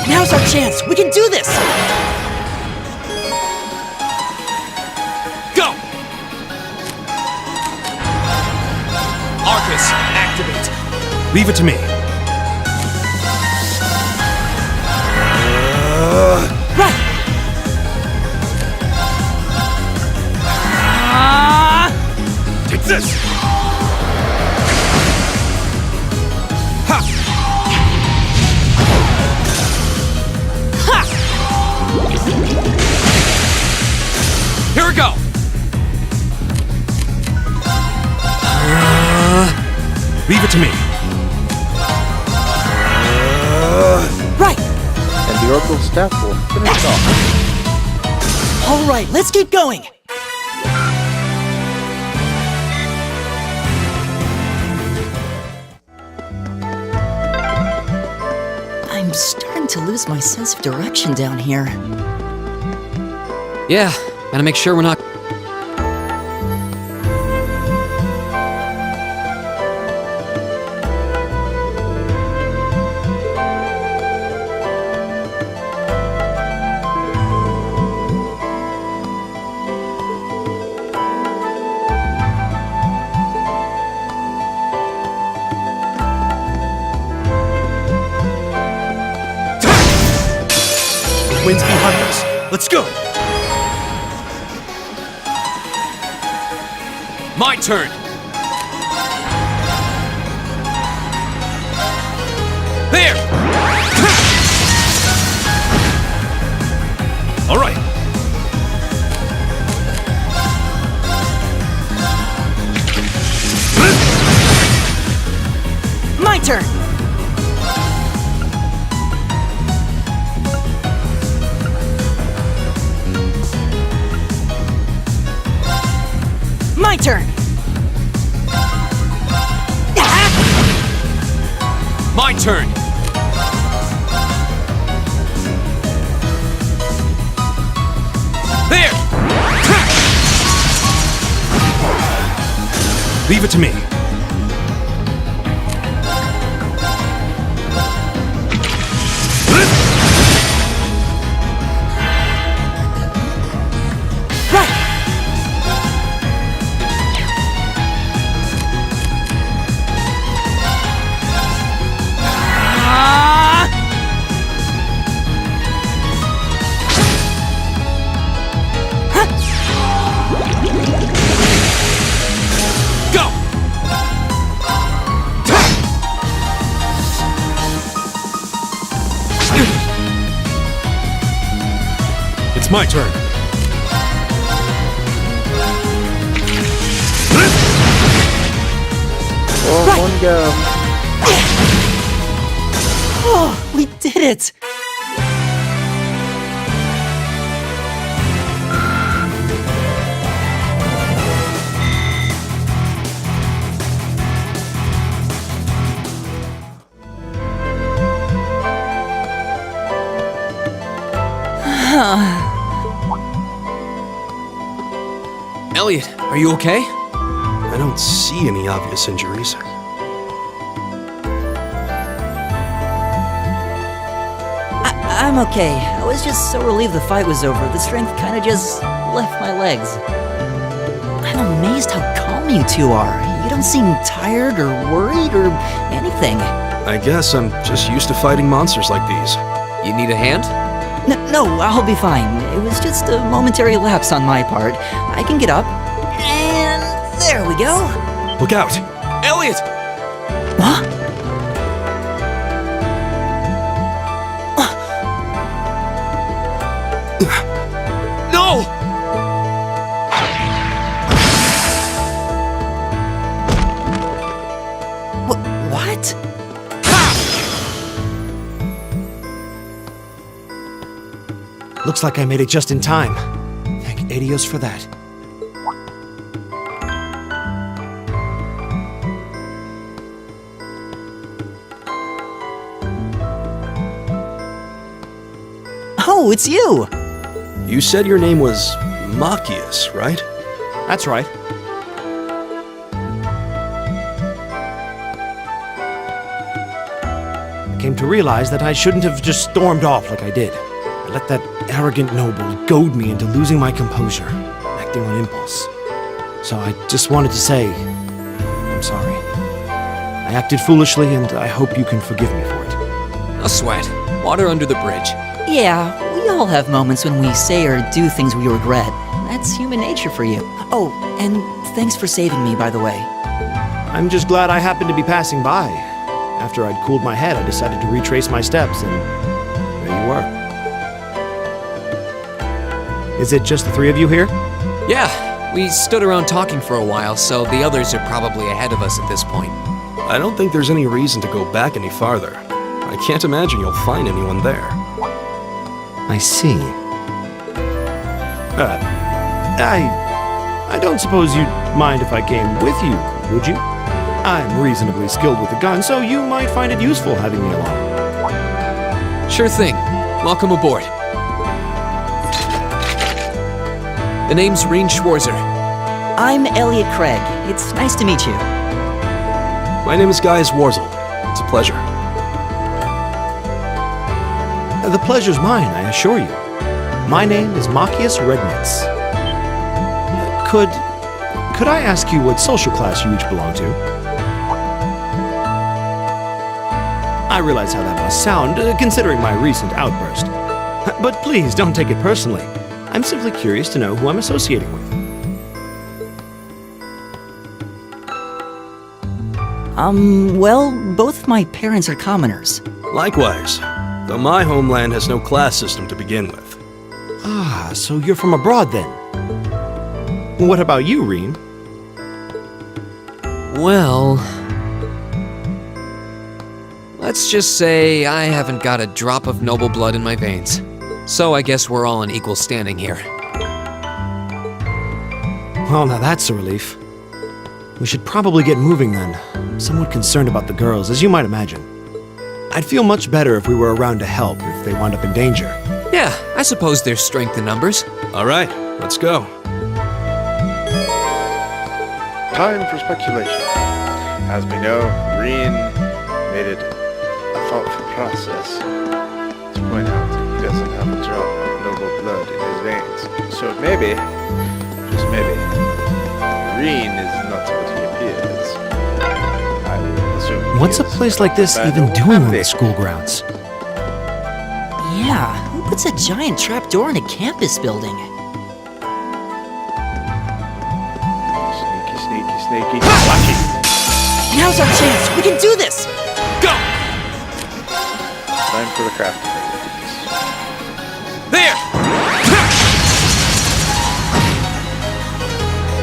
Now's our chance! We can do this! Go! Arcus, activate. Leave it to me. Leave it to me. Right! And the orbital staff will finish it off. All right, let's keep going! I'm starting to lose my sense of direction down here. Yeah, gotta make sure we're not... Wind's behind us. Let's go. My turn! There! All right. My turn! My turn! My turn! There! Leave it to me. It's my turn. Oh, one go. Oh, we did it! Elliot, are you okay? I don't see any obvious injuries. I'm okay. I was just so relieved the fight was over. The strength kind of just left my legs. I'm amazed how calm you two are. You don't seem tired or worried or anything. I guess I'm just used to fighting monsters like these. You need a hand? No, I'll be fine. It was just a momentary lapse on my part. I can get up. And there we go. Look out! Elliot! Huh? No! What? Looks like I made it just in time. Thank Adios for that. Oh, it's you! You said your name was Machias, right? That's right. I came to realize that I shouldn't have just stormed off like I did. I let that arrogant noble goad me into losing my composure, acting on impulse. So I just wanted to say, I'm sorry. I acted foolishly, and I hope you can forgive me for it. No sweat. Water under the bridge. Yeah, we all have moments when we say or do things we regret. That's human nature for you. Oh, and thanks for saving me, by the way. I'm just glad I happened to be passing by. After I'd cooled my head, I decided to retrace my steps, and there you were. Is it just the three of you here? Yeah, we stood around talking for a while, so the others are probably ahead of us at this point. I don't think there's any reason to go back any farther. I can't imagine you'll find anyone there. I see. I don't suppose you'd mind if I came with you, would you? I'm reasonably skilled with a gun, so you might find it useful having me along. Sure thing. Welcome aboard. The name's Rean Schwarzer. I'm Elliot Craig. It's nice to meet you. My name is Gaius Warzel. It's a pleasure. The pleasure's mine, I assure you. My name is Machias Regnitz. Could I ask you what social class you each belong to? I realize how that must sound, considering my recent outburst. But please, don't take it personally. I'm simply curious to know who I'm associating with. Well, both my parents are commoners. Likewise, though my homeland has no class system to begin with. Ah, so you're from abroad then? What about you, Rean? Well... let's just say I haven't got a drop of noble blood in my veins. So I guess we're all in equal standing here. Well, now that's a relief. We should probably get moving then. I'm somewhat concerned about the girls, as you might imagine. I'd feel much better if we were around to help if they wound up in danger. Yeah, I suppose there's strength in numbers. All right, let's go. Time for speculation. As we know, Rean made it a thoughtful process to point out that he doesn't have a drop of noble blood in his veins. So maybe, just maybe, Rean is not what he appears. I would assume. What's a place like this even doing on the school grounds? Yeah, who puts a giant trapdoor in a campus building? Sneaky. Lucky. Now's our chance! We can do this! Go! Time for the crafting. There!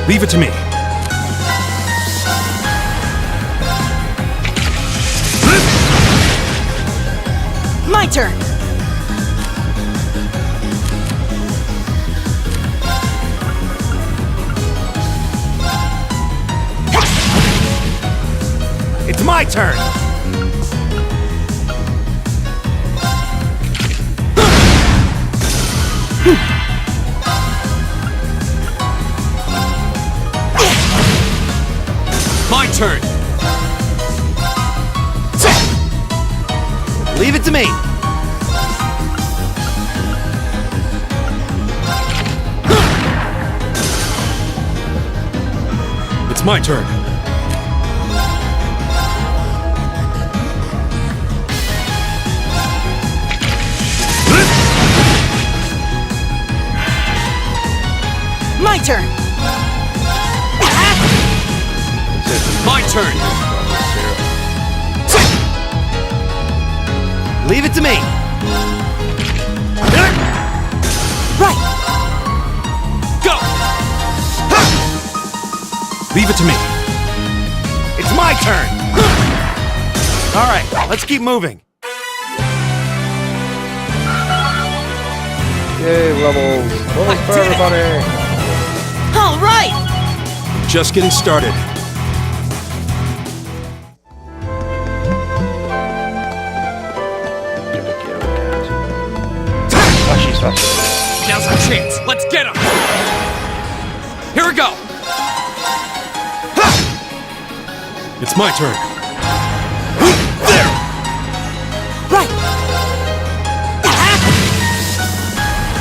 Leave it to me. My turn! It's my turn! My turn! Leave it to me! It's my turn. My turn! My turn! Leave it to me! Right! Go! Leave it to me. It's my turn! Alright, let's keep moving. Yay, levels. Levels for everybody. All right! Just getting started. Now's our chance. Let's get him. Here we go. It's my turn. There. Right.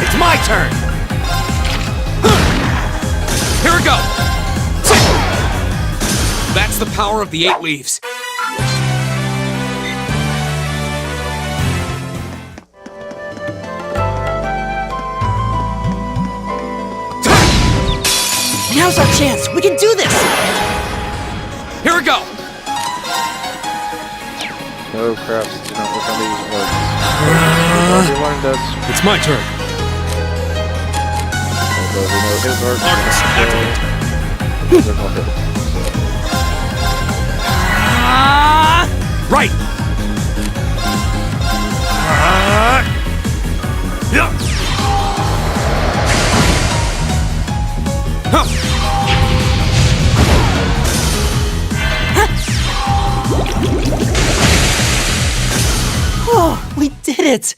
It's my turn. Here we go. That's the power of the 8 leaves. Now's our chance! We can do this! Here we go! No crafts do not work on these orcs. Everyone does. It's my turn. Although we know his orcs Arcus, doesn't hit. Right! Oh, we did it!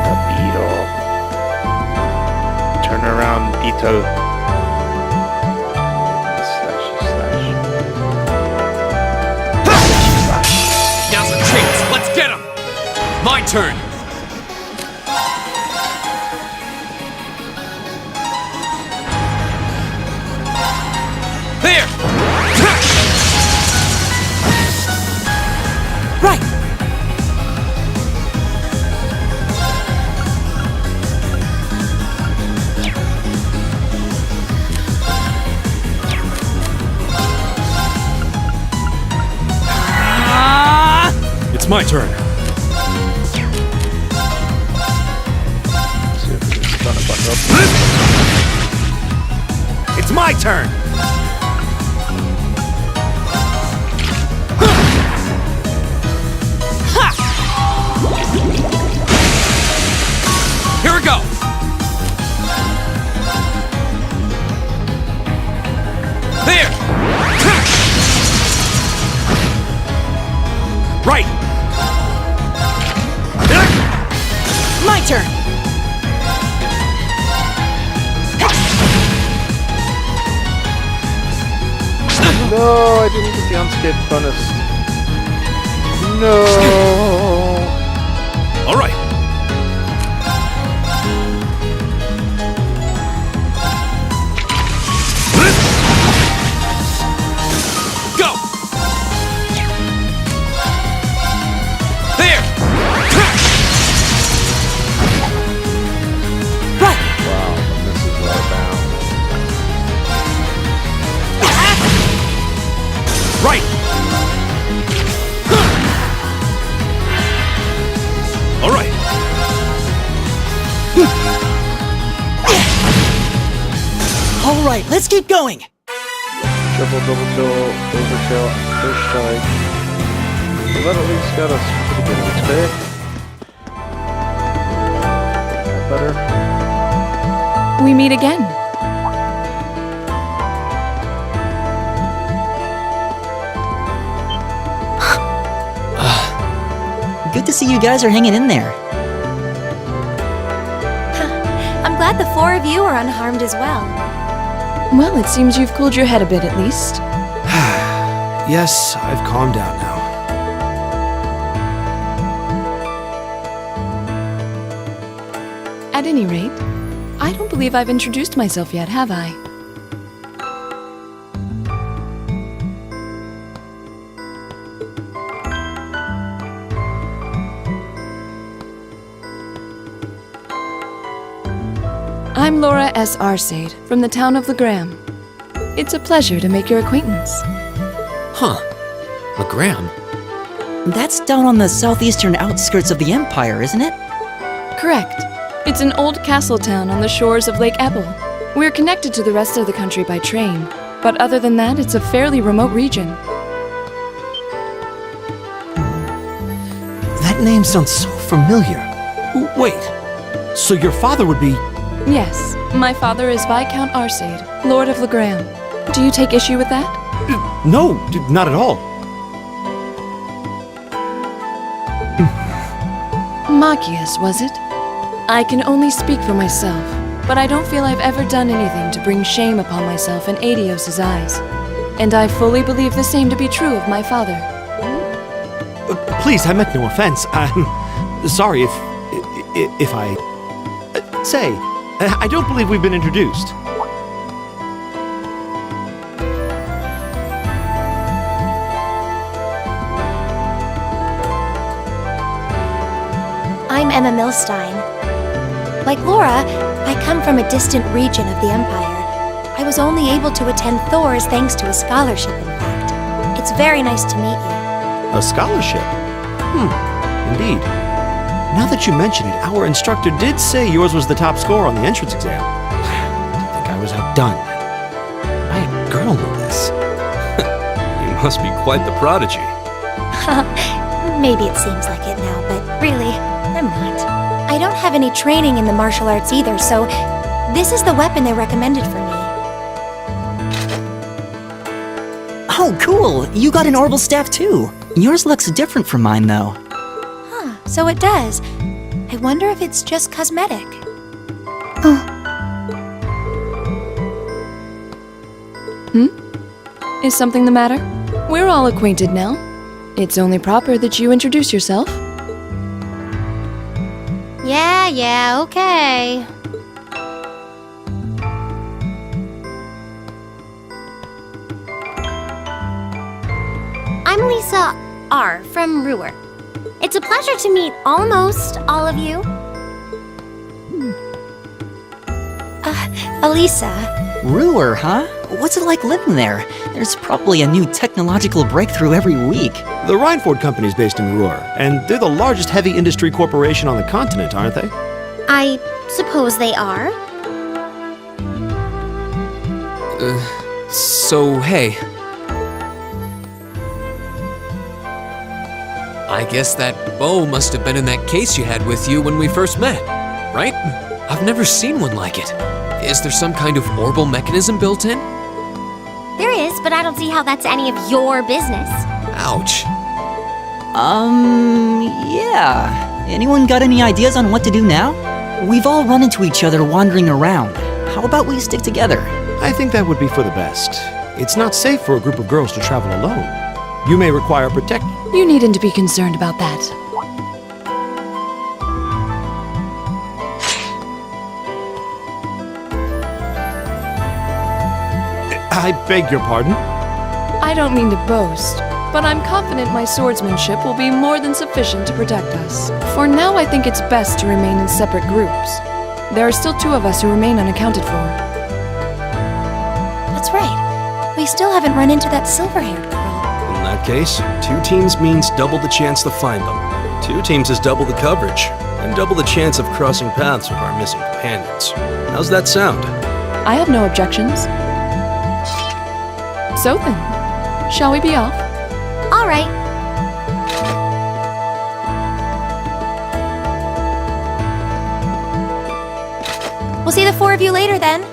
The beetle. Turn around, beetle. Now's a chance. Let's get him. My turn. There. Right! It's my turn. It's my turn! Here we go. There. Right! My turn! No, I didn't get the unscathed bonus. No. All right. Go. There. Right! Wow, this is well bound. Right! All right. All right, let's keep going! Triple, double kill, overkill, and first strike. So that at least got us pretty good XP. That better. We meet again. Good to see you guys are hanging in there. I'm glad the four of you are unharmed as well. Well, it seems you've cooled your head a bit at least. Yes, I've calmed down now. At any rate, I don't believe I've introduced myself yet, have I? I'm Laura S. Arcade, from the town of Legram. It's a pleasure to make your acquaintance. Huh. Legram? That's down on the southeastern outskirts of the Empire, isn't it? Correct. It's an old castle town on the shores of Lake Ebble. We're connected to the rest of the country by train, but other than that, it's a fairly remote region. That name sounds so familiar. Wait, so your father would be... Yes, my father is Viscount Arcade, Lord of Legram. Do you take issue with that? No, not at all. Machias, was it? I can only speak for myself, but I don't feel I've ever done anything to bring shame upon myself in Adios' eyes. And I fully believe the same to be true of my father. Please, I meant no offense. I'm sorry if I... say, I don't believe we've been introduced. I'm Emma Milstein. Like Laura, I come from a distant region of the Empire. I was only able to attend Thor's thanks to a scholarship, in fact. It's very nice to meet you. A scholarship? Indeed. Now that you mention it, our instructor did say yours was the top score on the entrance exam. I think I was outdone. My girl knew this. You must be quite the prodigy. Maybe it seems like it now, but really, I'm not. I don't have any training in the martial arts either, so this is the weapon they recommended for me. Oh, cool! You got an orbital staff too. Yours looks different from mine, though. Huh, so it does. I wonder if it's just cosmetic. Is something the matter? We're all acquainted now. It's only proper that you introduce yourself. Yeah, okay. I'm Lisa R. from Ruhr. It's a pleasure to meet almost all of you. Elisa. Ruhr, huh? What's it like living there? There's probably a new technological breakthrough every week. The Reinford Company's based in Ruhr, and they're the largest heavy industry corporation on the continent, aren't they? I suppose they are. So, hey. I guess that bow must have been in that case you had with you when we first met, right? I've never seen one like it. Is there some kind of orbital mechanism built in? There is, but I don't see how that's any of your business. Ouch. Yeah. Anyone got any ideas on what to do now? We've all run into each other wandering around. How about we stick together? I think that would be for the best. It's not safe for a group of girls to travel alone. You may require protection. You needn't to be concerned about that. I beg your pardon? I don't mean to boast, but I'm confident my swordsmanship will be more than sufficient to protect us. For now, I think it's best to remain in separate groups. There are still 2 of us who remain unaccounted for. That's right. We still haven't run into that silver-haired girl. In that case, 2 teams means double the chance to find them. 2 teams is double the coverage, and double the chance of crossing paths with our missing companions. How's that sound? I have no objections. So then, shall we be off? All right. We'll see the 4 of you later then.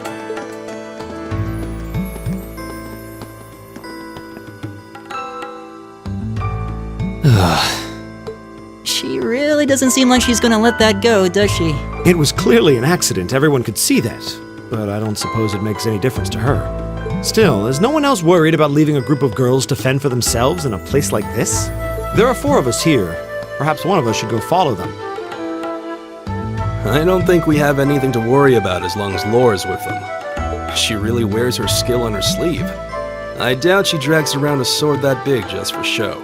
She really doesn't seem like she's gonna let that go, does she? It was clearly an accident, everyone could see that. But I don't suppose it makes any difference to her. Still, is no one else worried about leaving a group of girls to fend for themselves in a place like this? There are 4 of us here. Perhaps one of us should go follow them. I don't think we have anything to worry about as long as Laura's with them. She really wears her skill on her sleeve. I doubt she drags around a sword that big just for show.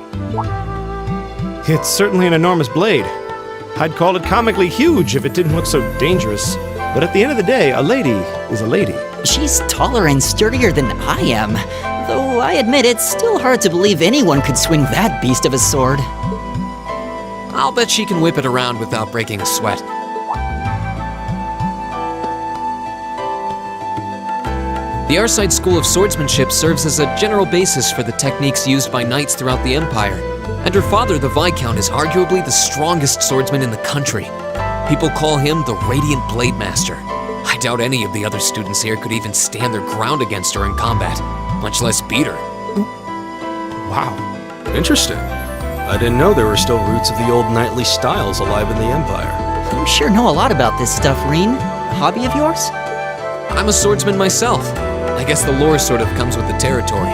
It's certainly an enormous blade. I'd call it comically huge if it didn't look so dangerous. But at the end of the day, a lady is a lady. She's taller and sturdier than I am. Though I admit it's still hard to believe anyone could swing that beast of a sword. I'll bet she can whip it around without breaking a sweat. The Arside School of Swordsmanship serves as a general basis for the techniques used by knights throughout the Empire, and her father, the Viscount, is arguably the strongest swordsman in the country. People call him the Radiant Blade Master. I doubt any of the other students here could even stand their ground against her in combat, much less beat her. Wow. Interesting. I didn't know there were still roots of the old knightly styles alive in the Empire. You sure know a lot about this stuff, Reen. Hobby of yours? I'm a swordsman myself. I guess the lore sort of comes with the territory.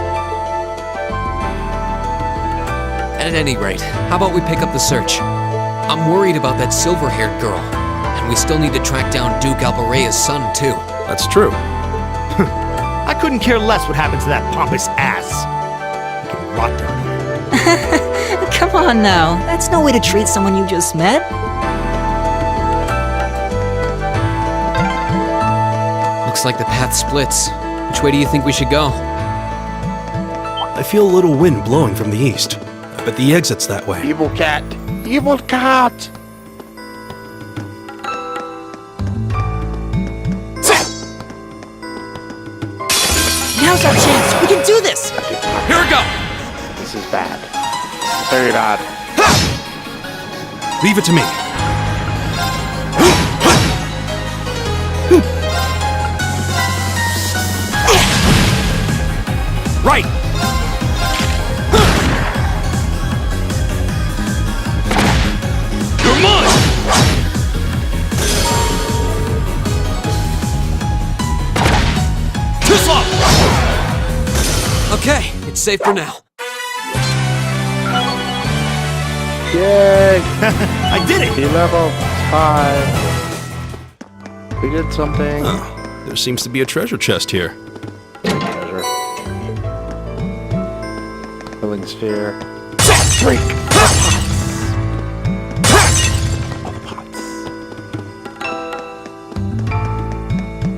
At any rate, how about we pick up the search? I'm worried about that silver-haired girl, and we still need to track down Duke Albarea's son, too. That's true. I couldn't care less what happened to that pompous ass. He can rot down here. Come on now, that's no way to treat someone you just met. Looks like the path splits. Which way do you think we should go? I feel a little wind blowing from the east. I Bet the exit's that way. Evil cat! Evil cat! Now's our chance. We can do this. Here we go! This is bad. Very bad. Leave it to me. Right! You're mine! Too slow! Okay, it's safe for now. Yay! I did it! He level 5. We did something. Oh, there seems to be a treasure chest here. Treasure. Filling sphere. Freak!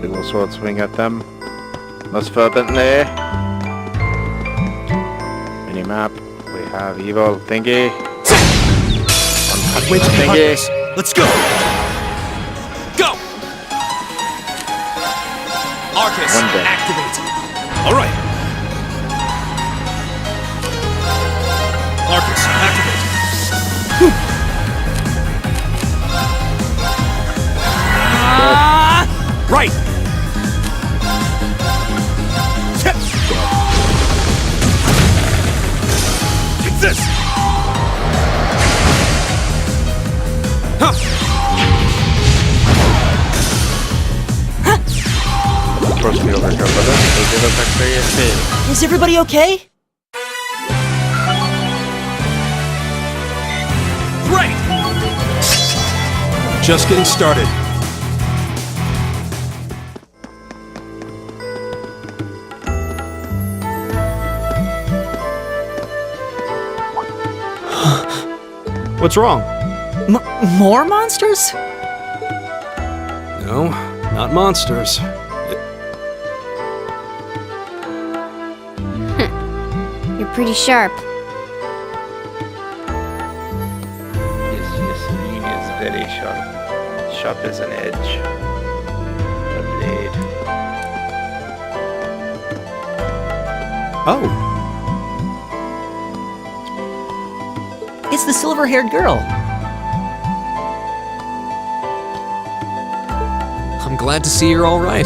We will sword swing at them. Most fervently. Minimap. We have evil thingy. Wait, Thingy. let's go! Go! Arcus, One day. activate. All right. Arcus, activate. Right. Take this. Supposed to be overkill, but they give us extra EXP. Is everybody okay? Great! Just getting started. What's wrong? More monsters? No, not monsters. You're pretty sharp. Yes, he is very sharp. Sharp as an edge. A blade. Oh, It's the silver-haired girl. I'm glad to see you're all right.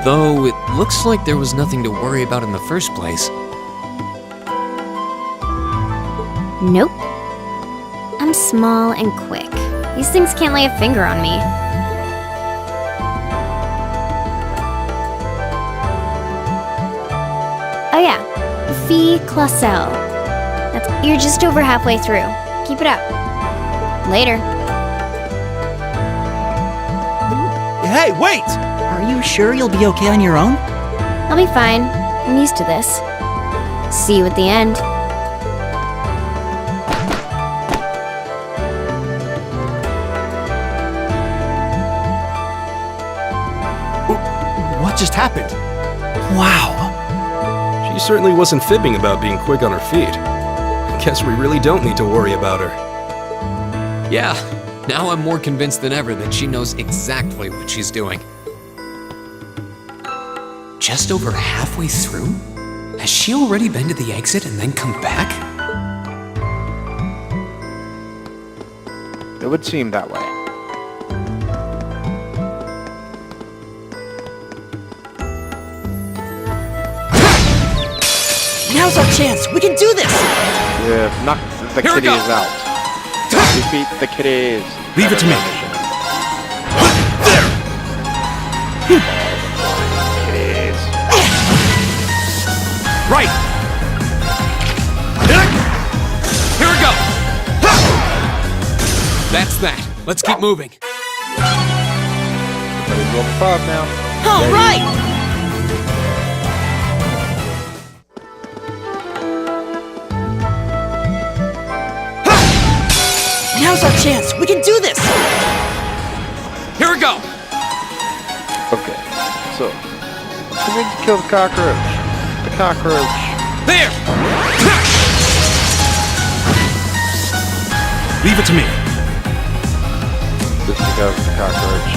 Though it looks like there was nothing to worry about in the first place. Nope. I'm small and quick. These things can't lay a finger on me. Oh yeah, Fee Clausel. You're just over halfway through. Keep it up. Later. hey, wait! Are you sure you'll be okay on your own? I'll be fine. I'm used to this. See you at the end. What just happened? Wow. She certainly wasn't fibbing about being quick on her feet. Guess we really don't need to worry about her. Yeah, now I'm more convinced than ever that she knows exactly what she's doing. Just over halfway through? Has she already been to the exit and then come back? It would seem that way. Now's our chance. We can do this. Yeah, knock the Here we kitties go. out. Defeat the kitties. Leave it to me. Kitties. Right! Here we go! That's that. Let's keep moving. Everybody's level 5 now. All right. Now's our chance. We can do this. Here we go! So we can kill the cockroach. The cockroach. There! Leave it to me. Just because the cockroach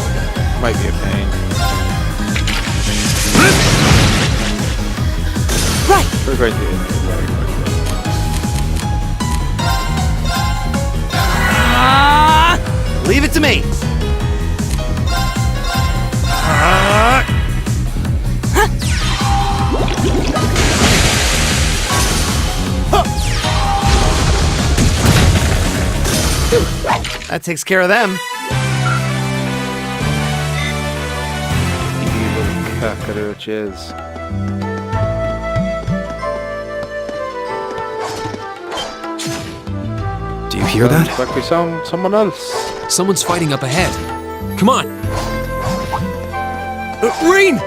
might be a pain. Right! We're going to Leave it to me. That takes care of them. evil cockroaches. Do you hear that? Like we found someone else. Someone's fighting up ahead. Come on! Rain!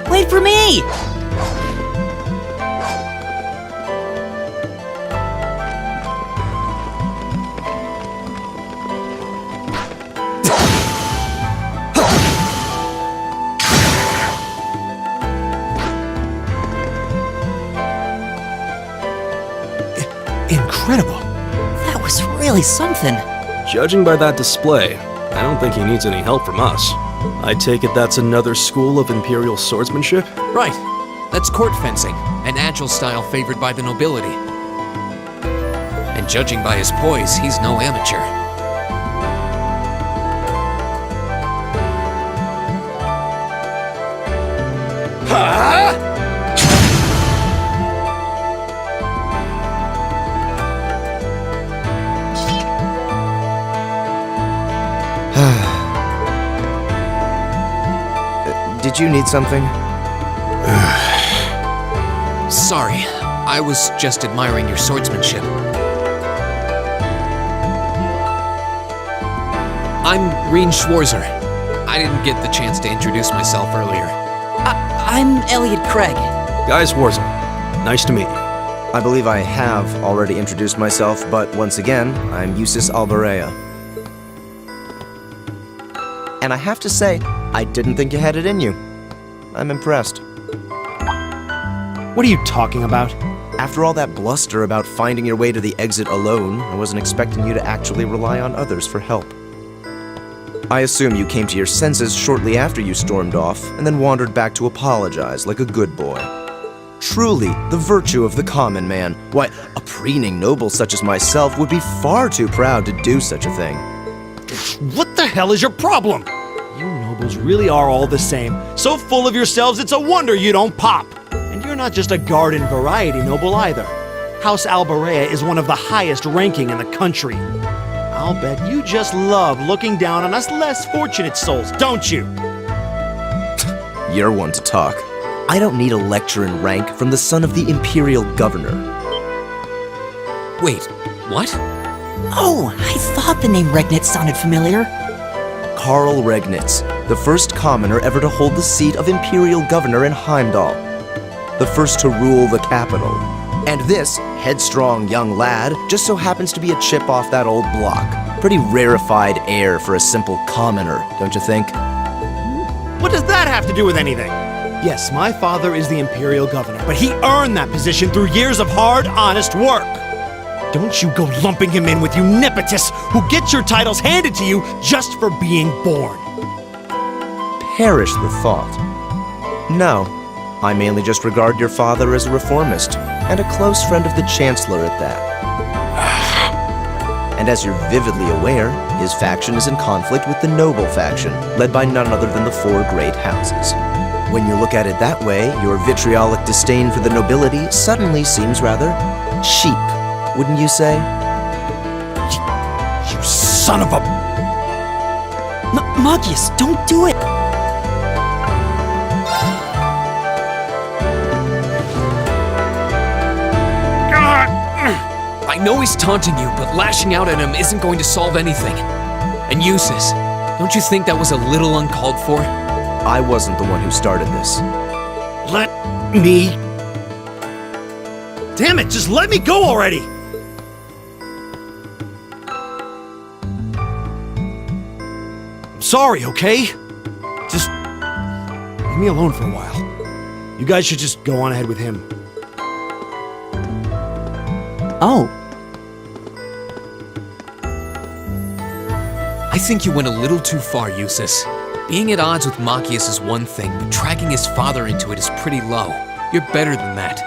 Wait for me! Incredible. That was really something. Judging by that display, I don't think he needs any help from us. I take it that's another school of Imperial swordsmanship? Right. That's court fencing, an agile style favored by the nobility. And judging by his poise, he's no amateur. Did you need something? Sorry, I was just admiring your swordsmanship. I'm Reen Schwarzer. I didn't get the chance to introduce myself earlier. I'm Elliot Craig. Guy Schwarzer. Nice to meet you. I believe I have already introduced myself, but once again, I'm Eustace Alberea. And I have to say, I didn't think you had it in you. I'm impressed. What are you talking about? After all that bluster about finding your way to the exit alone, I wasn't expecting you to actually rely on others for help. I assume you came to your senses shortly after you stormed off, and then wandered back to apologize like a good boy. Truly, the virtue of the common man. Why, a preening noble such as myself would be far too proud to do such a thing. What the hell is your problem? You nobles really are all the same. So full of yourselves, it's a wonder you don't pop. And you're not just a garden variety noble either. House Alberea is one of the highest ranking in the country. I'll bet you just love looking down on us less fortunate souls, don't you? You're one to talk. I don't need a lecture in rank from the son of the Imperial Governor. Wait, what? Oh, I thought the name Regnitz sounded familiar. Karl Regnitz, the first commoner ever to hold the seat of Imperial Governor in Heimdall. The first to rule the capital. And this headstrong young lad just so happens to be a chip off that old block. Pretty rarefied air for a simple commoner, don't you think? What does that have to do with anything? Yes, my father is the Imperial Governor, but he earned that position through years of hard, honest work. Don't you go lumping him in with you nepotists who get your titles handed to you just for being born. Perish the thought. No, I mainly just regard your father as a reformist, and a close friend of the Chancellor at that. And as you're vividly aware, his faction is in conflict with the noble faction, led by none other than the four great houses. When you look at it that way, your vitriolic disdain for the nobility suddenly seems rather cheap, wouldn't you say? You son of a... Magius, don't do it! I know he's taunting you, but lashing out at him isn't going to solve anything. And Eustace, don't you think that was a little uncalled for? I wasn't the one who started this. Let me... Damn it, just let me go already! I'm sorry, okay? Just leave me alone for a while. You guys should just go on ahead with him. Oh, I think you went a little too far, Eustace. Being at odds with Machias is one thing, but dragging his father into it is pretty low. You're better than that.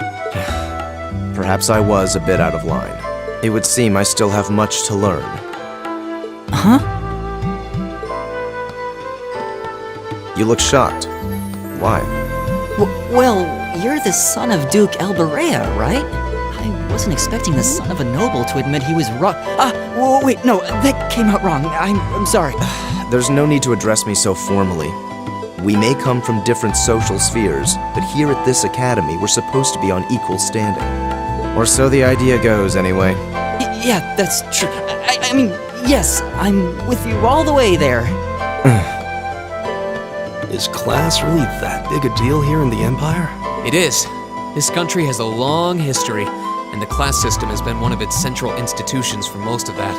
Perhaps I was a bit out of line. It would seem I still have much to learn. huh? You look shocked. Why? Well, you're the son of Duke Elberea, right? I wasn't expecting the son of a noble to admit he was wrong. Wait, no, that came out wrong. I'm sorry. There's no need to address me so formally. We may come from different social spheres, but here at this academy, we're supposed to be on equal standing. Or so the idea goes, anyway. Yeah, that's true. I mean, yes, I'm with you all the way there. Is class really that big a deal here in the Empire? It is. This country has a long history, and the class system has been one of its central institutions for most of that.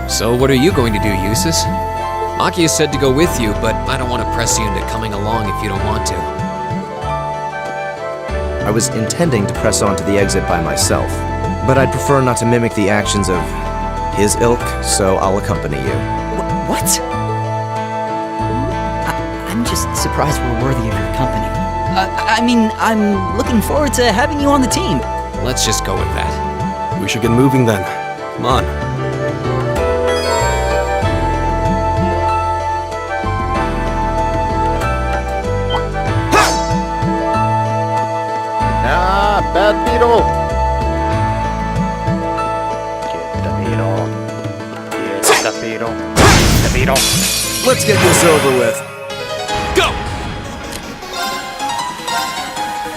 So what are you going to do, Eustace? Machias said to go with you, but I don't want to press you into coming along if you don't want to. I was intending to press on to the exit by myself, but I'd prefer not to mimic the actions of his ilk, so I'll accompany you. What? I'm just surprised we're worthy of your company. I mean, I'm looking forward to having you on the team. Let's just go with that. We should get moving then. Come on. Ah, bad beetle! Get the beetle. Get the beetle. The beetle. Let's get this over with. Go!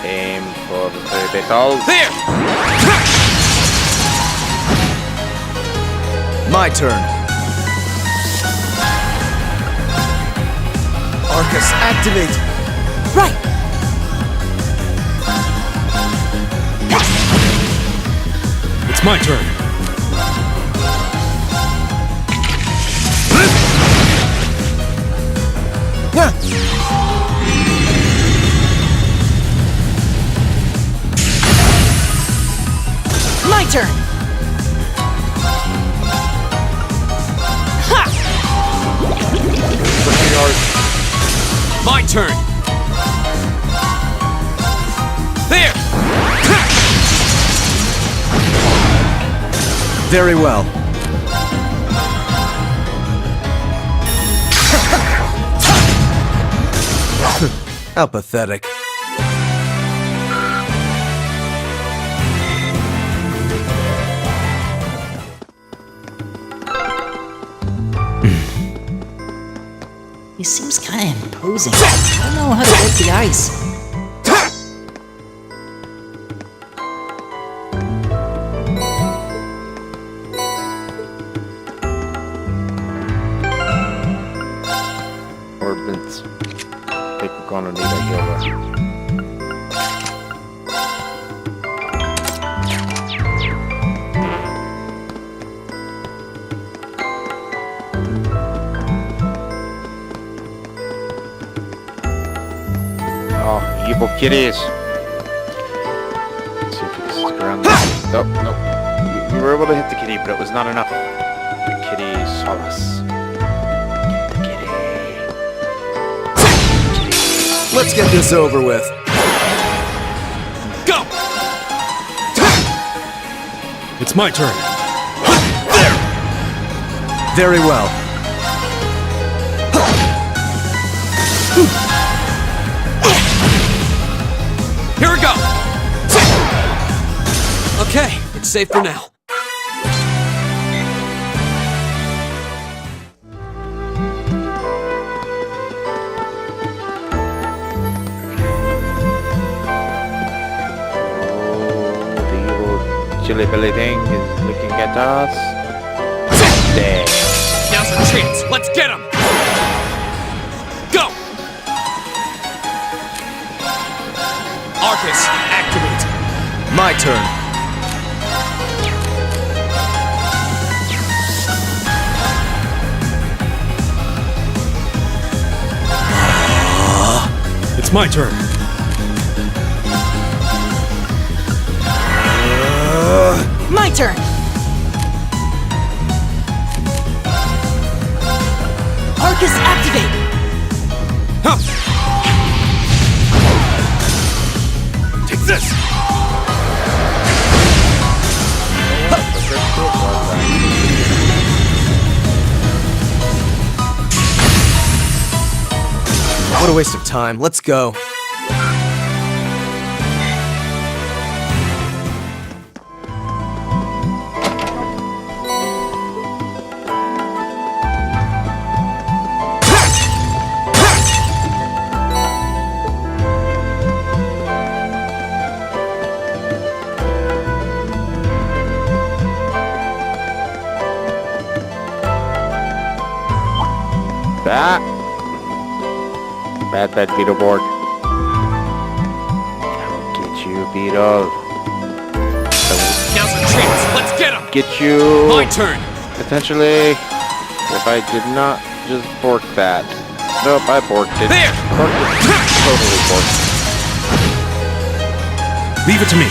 Aim for the beetles. There! My turn. Arcus, activate! Right! It's my turn. My turn! Ha! My turn! There! Very well. How pathetic. He seems kind of imposing. I don't know how to break the ice. Orbits. I think we're gonna need a healer. Oh, evil kitties. Let's see if we can stick around there. Nope, nope. We were able to hit the kitty, but it was not enough. The kitty saw us. Let's get this over with. Go! It's my turn. Very well. Here we go! Okay, it's safe for now. Chili Billy thing is looking at us. There. Now's our chance. Let's get him! Go! Arcus, activate. My turn. It's my turn. My turn! Arcus activate! Huh. Take this! What a waste of time. Let's go. Bad Beetleborg. Get you, Beetle. Now's our chance. Let's get him. Get you. My turn. Potentially, if I did not just bork that. Nope, I borked it. There. Borked it. Totally borked. Leave it to me.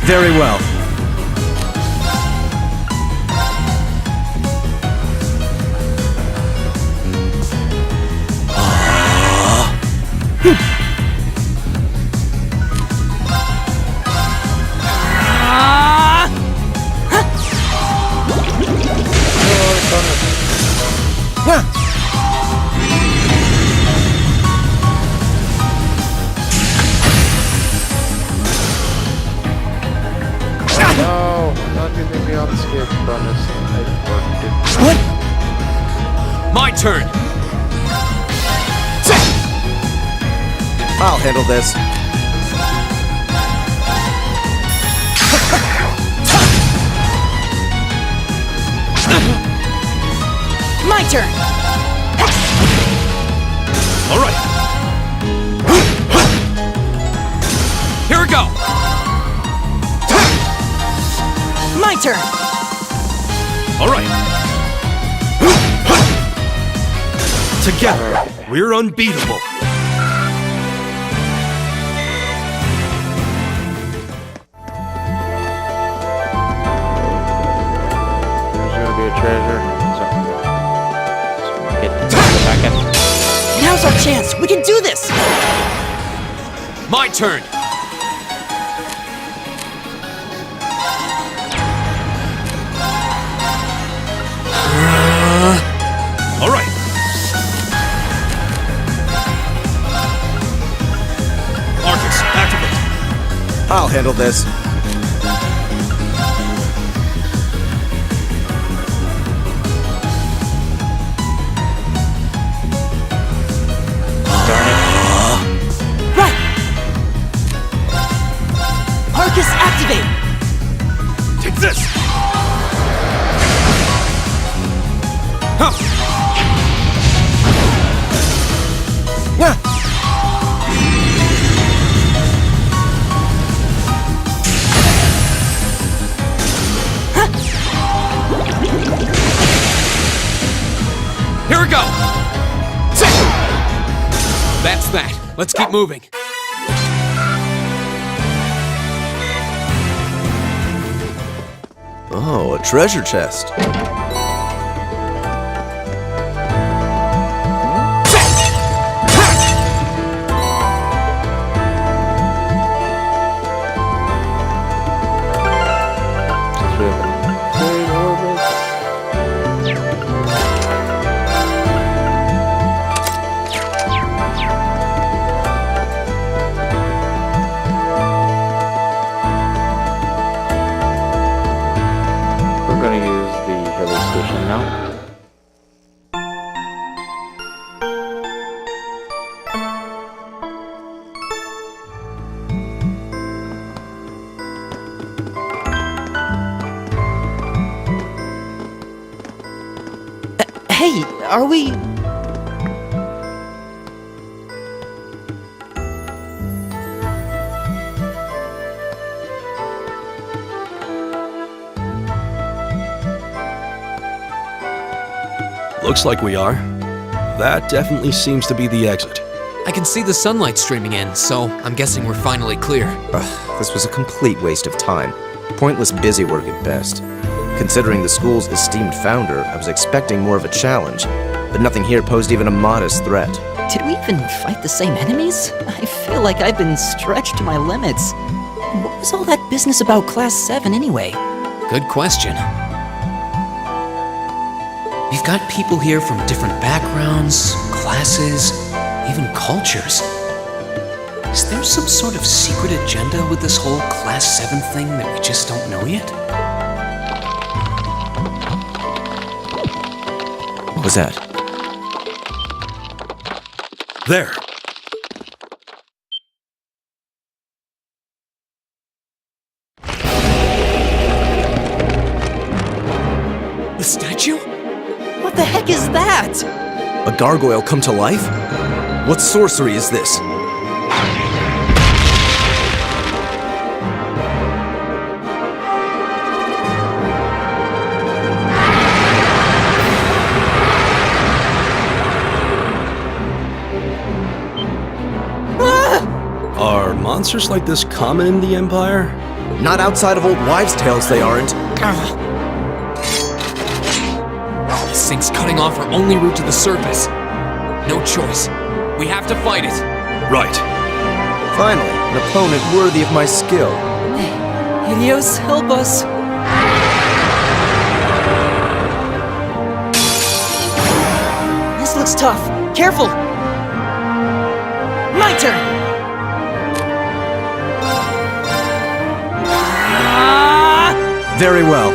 Very well. No, not giving me on the skip bonus. I borked it. What? My turn. I'll handle this. My turn! All right. Here we go. My turn! All right. Together, we're unbeatable. There's gonna be a treasure. So get back in. Now's our chance! We can do this! My turn. All right. Arcus, activate. I'll handle this. Right! Arcus activate! Take this! Huh. Here we go. That's that. Let's keep moving. Oh, a treasure chest. We're gonna use the Heli Station now. Hey, are we... Looks like we are. That definitely seems to be the exit. I can see the sunlight streaming in, so I'm guessing we're finally clear. This was a complete waste of time. Pointless busy work at best. Considering the school's esteemed founder, I was expecting more of a challenge, but nothing here posed even a modest threat. Did we even fight the same enemies? I feel like I've been stretched to my limits. What was all that business about Class 7 anyway? Good question. We've got people here from different backgrounds, classes, even cultures. Is there some sort of secret agenda with this whole Class 7 thing that we just don't know yet? What was that? There. The statue? What the heck is that? A gargoyle come to life? What sorcery is this? Are monsters like this common in the Empire? Not outside of old wives' tales, they aren't. This thing's cutting off our only route to the surface. No choice. We have to fight it. Right. Finally, an opponent worthy of my skill. Helios, help us. This looks tough. Careful! My turn! Very well.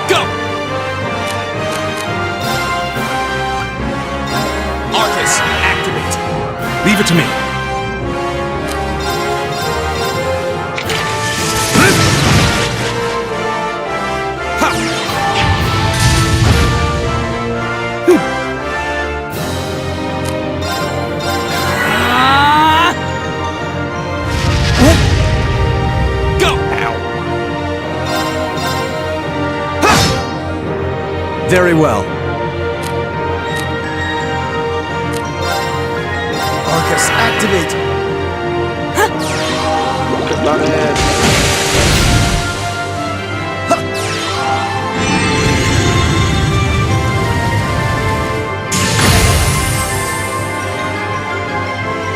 Go! Arcus, activate. Leave it to me. Very well. Arcus, activate! Got it.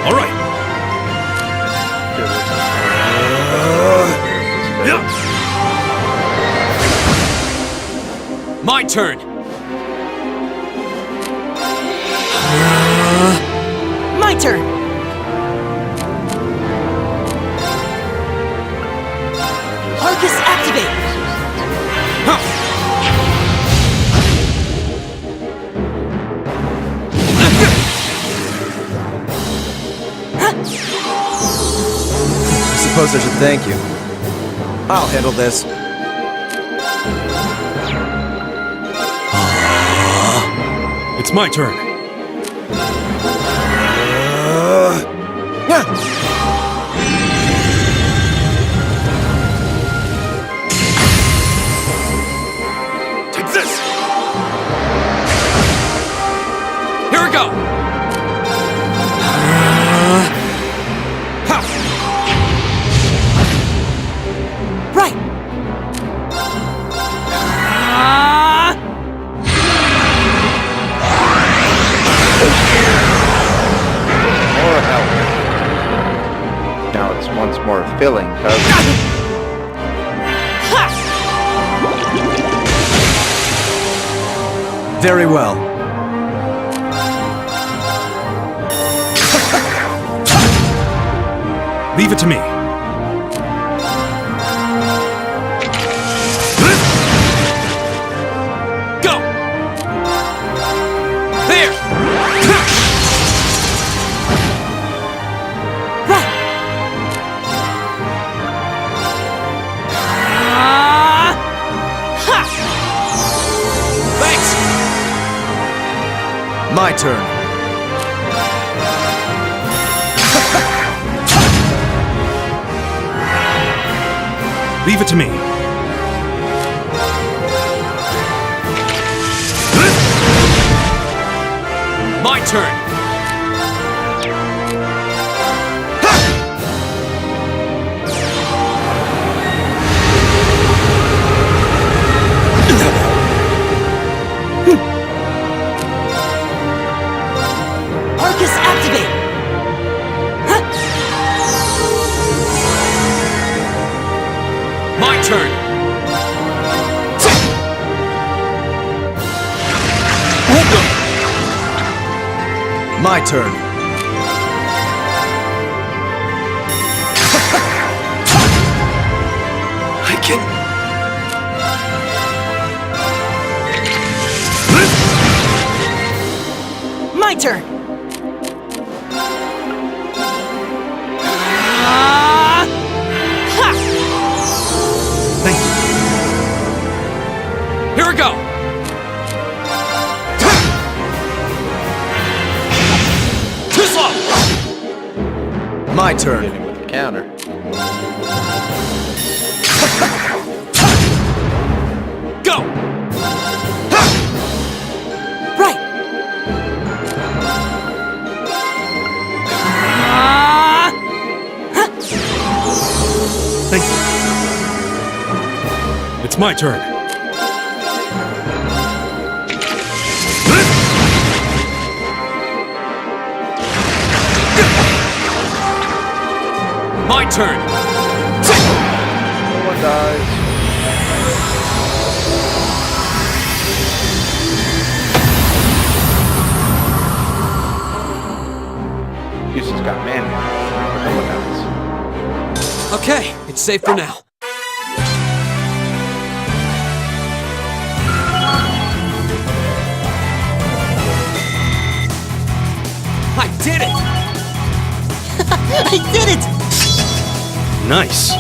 All right. My turn. My turn! Arcus, activate! I suppose I should thank you. I'll handle this. It's my turn. Take this! Here we go! Right! More help. Now it's once more filling, cuz. Very well. Leave it to me. Go! There! My turn. Leave it to me. My turn! Arcus, activate! My turn! My turn. I can... My turn! Here we go! Too slow! My turn. Hitting with the counter. Go! Right! Thank you. It's my turn. My turn! No one dies. Houston's got man here, but no one dies. Okay, it's safe for now. I did it! I did it! Nice.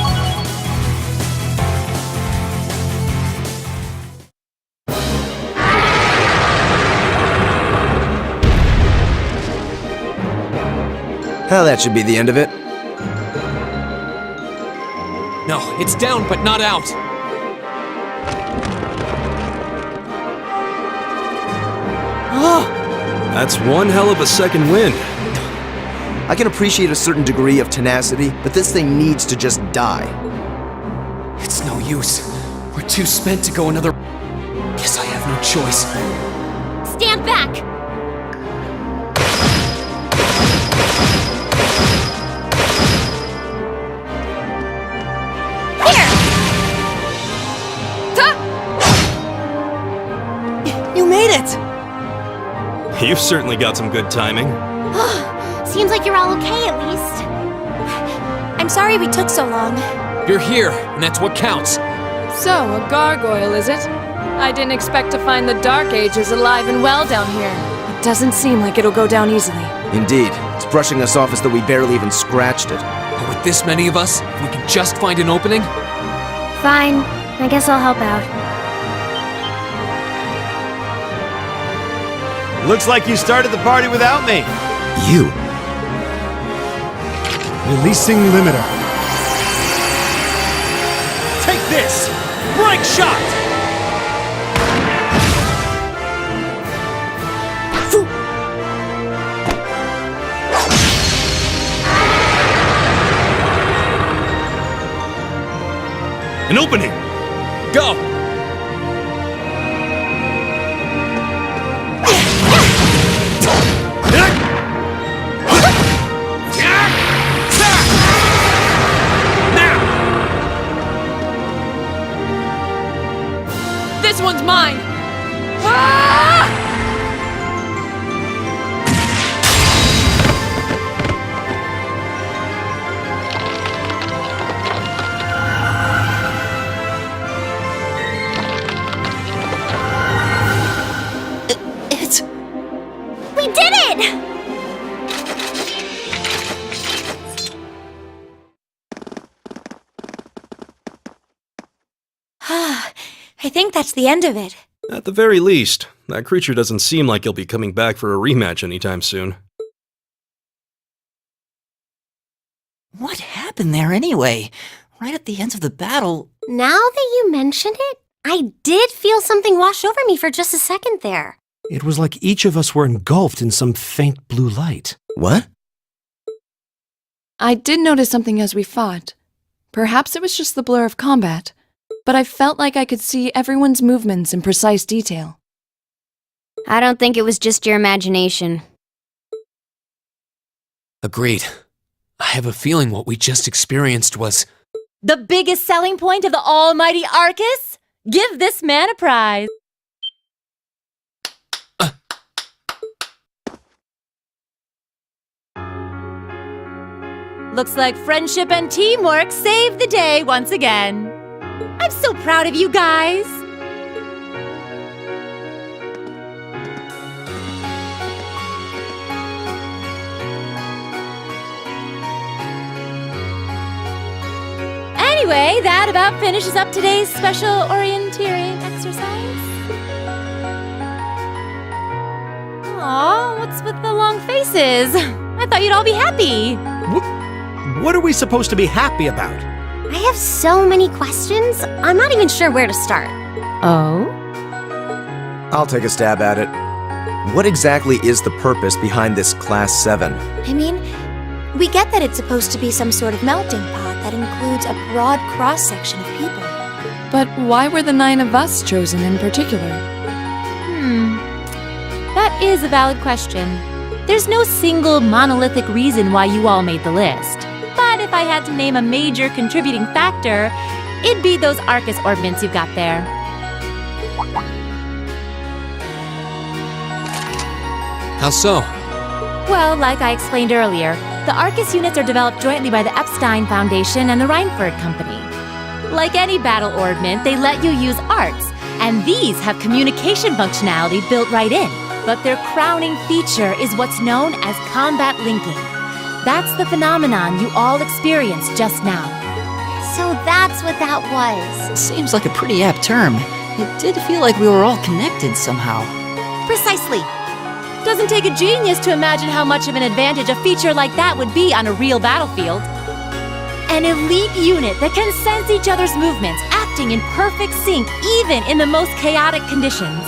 Well, that should be the end of it. No, it's down but not out. That's one hell of a second win. I can appreciate a certain degree of tenacity, but this thing needs to just die. It's no use. We're too spent to go another... Guess I have no choice. Stand back! You made it! You've certainly got some good timing. Seems like you're all okay, at least. I'm sorry we took so long. You're here, and that's what counts. So, a gargoyle, is it? I didn't expect to find the Dark Ages alive and well down here. It doesn't seem like it'll go down easily. Indeed. It's brushing us off as though we barely even scratched it. And with this many of us, if we can just find an opening... Fine. I guess I'll help out. Looks like you started the party without me. You? Releasing limiter. Take this! Break shot! An opening. Go! This one's mine! We did it! I think that's the end of it. At the very least, that creature doesn't seem like he'll be coming back for a rematch anytime soon. What happened there anyway? Right at the end of the battle. Now that you mention it, I did feel something wash over me for just a second there. It was like each of us were engulfed in some faint blue light. What? I did notice something as we fought. Perhaps it was just the blur of combat, but I felt like I could see everyone's movements in precise detail. I don't think it was just your imagination. Agreed. I have a feeling what we just experienced was... The biggest selling point of the almighty Arcus? Give this man a prize. Looks like friendship and teamwork saved the day once again. I'm so proud of you guys. Anyway, that about finishes up today's special orienteering exercise. Aw, what's with the long faces? I thought you'd all be happy. What are we supposed to be happy about? I have so many questions, I'm not even sure where to start. Oh? I'll take a stab at it. What exactly is the purpose behind this Class 7? I mean, we get that it's supposed to be some sort of melting pot that includes a broad cross-section of people. But why were the 9 of us chosen in particular? That is a valid question. There's no single monolithic reason why you all made the list. But if I had to name a major contributing factor, it'd be those Arcus orbments you've got there. How so? Well, like I explained earlier, the Arcus units are developed jointly by the Epstein Foundation and the Reinford Company. Like any battle orbment, they let you use arts, and these have communication functionality built right in. But their crowning feature is what's known as combat linking. That's the phenomenon you all experienced just now. So that's what that was. Seems like a pretty apt term. It did feel like we were all connected somehow. Precisely. Doesn't take a genius to imagine how much of an advantage a feature like that would be on a real battlefield. An elite unit that can sense each other's movements, acting in perfect sync even in the most chaotic conditions.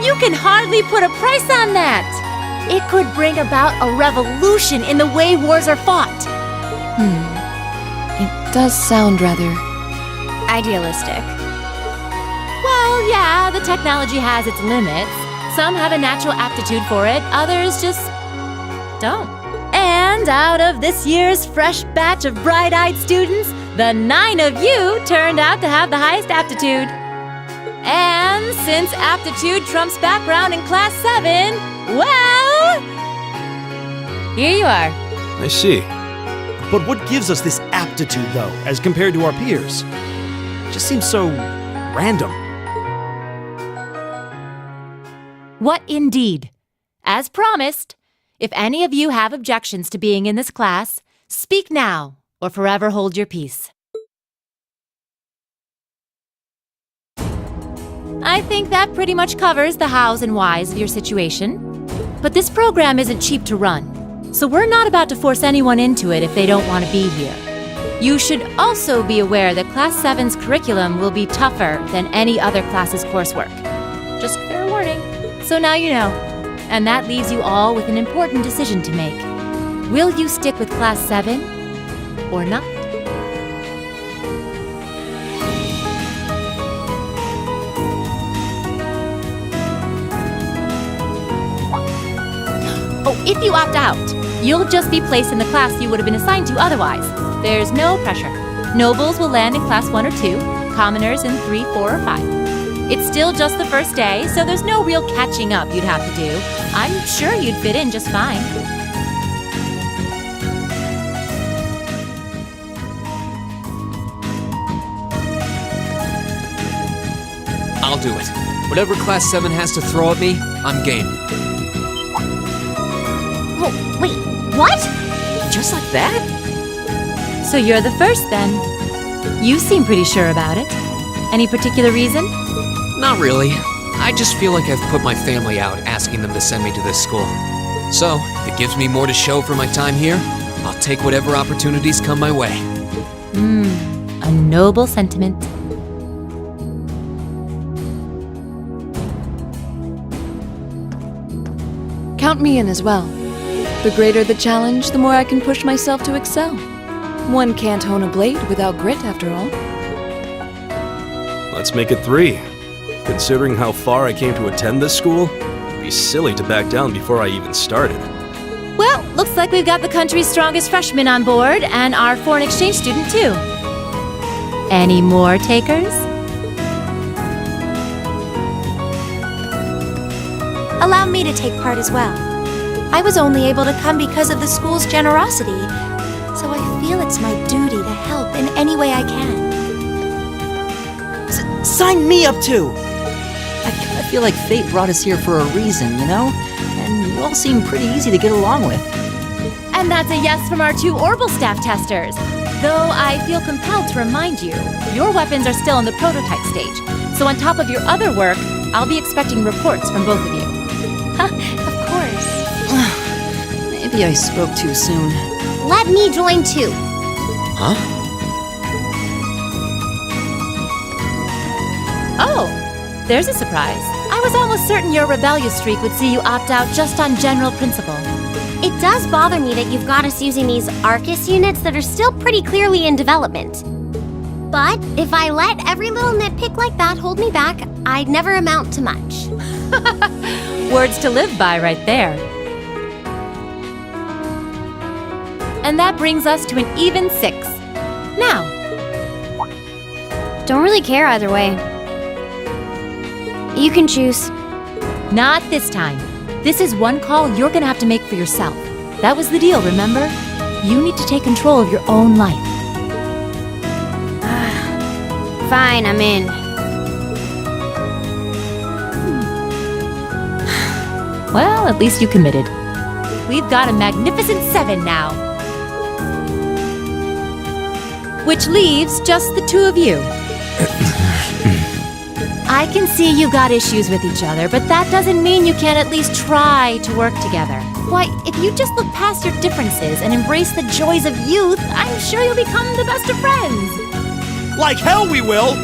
You can hardly put a price on that. It could bring about a revolution in the way wars are fought. It does sound rather... idealistic. Well, yeah, the technology has its limits. Some have a natural aptitude for it, others just don't. And out of this year's fresh batch of bright-eyed students, the 9 of you turned out to have the highest aptitude. And since aptitude trumps background in Class 7, well, here you are. I see. But what gives us this aptitude, though, as compared to our peers? It just seems so random. What indeed? As promised, if any of you have objections to being in this class, speak now or forever hold your peace. I think that pretty much covers the hows and whys of your situation. But this program isn't cheap to run, so we're not about to force anyone into it if they don't want to be here. You should also be aware that Class 7's curriculum will be tougher than any other class's coursework. Just fair warning. So now you know. And that leaves you all with an important decision to make. Will you stick with Class 7 or not? Oh, if you opt out, you'll just be placed in the class you would have been assigned to otherwise. There's no pressure. Nobles will land in Class 1 or 2, commoners in 3, 4, or 5. It's still just the first day, so there's no real catching up you'd have to do. I'm sure you'd fit in just fine. I'll do it. Whatever Class 7 has to throw at me, I'm game. Oh, wait, what? Just like that? So you're the first then. You seem pretty sure about it. Any particular reason? Not really. I just feel like I've put my family out asking them to send me to this school. So, if it gives me more to show for my time here, I'll take whatever opportunities come my way. A noble sentiment. Count me in as well. The greater the challenge, the more I can push myself to excel. One can't hone a blade without grit, after all. Let's make it 3. Considering how far I came to attend this school, it'd be silly to back down before I even started. Well, looks like we've got the country's strongest freshman on board, and our foreign exchange student, too. Any more takers? Allow me to take part as well. I was only able to come because of the school's generosity, so I feel it's my duty to help in any way I can. Sign me up too! I feel like fate brought us here for a reason, you know? And you all seem pretty easy to get along with. And that's a yes from our 2 Orbital staff testers. Though I feel compelled to remind you, your weapons are still in the prototype stage. So on top of your other work, I'll be expecting reports from both of you. Of course. Maybe I spoke too soon. Let me join too. Huh? Oh, there's a surprise. I was almost certain your rebellious streak would see you opt out just on general principle. It does bother me that you've got us using these Arcus units that are still pretty clearly in development. But if I let every little nitpick like that hold me back, I'd never amount to much. Words to live by right there. And that brings us to an even 6. Now. Don't really care either way. You can choose. Not this time. This is one call you're gonna have to make for yourself. That was the deal, remember? You need to take control of your own life. Fine, I'm in. Well, at least you committed. We've got a magnificent 7 now. Which leaves just the 2 of you. I can see you got issues with each other, but that doesn't mean you can't at least try to work together. Why, if you just look past your differences and embrace the joys of youth, I'm sure you'll become the best of friends. Like hell we will!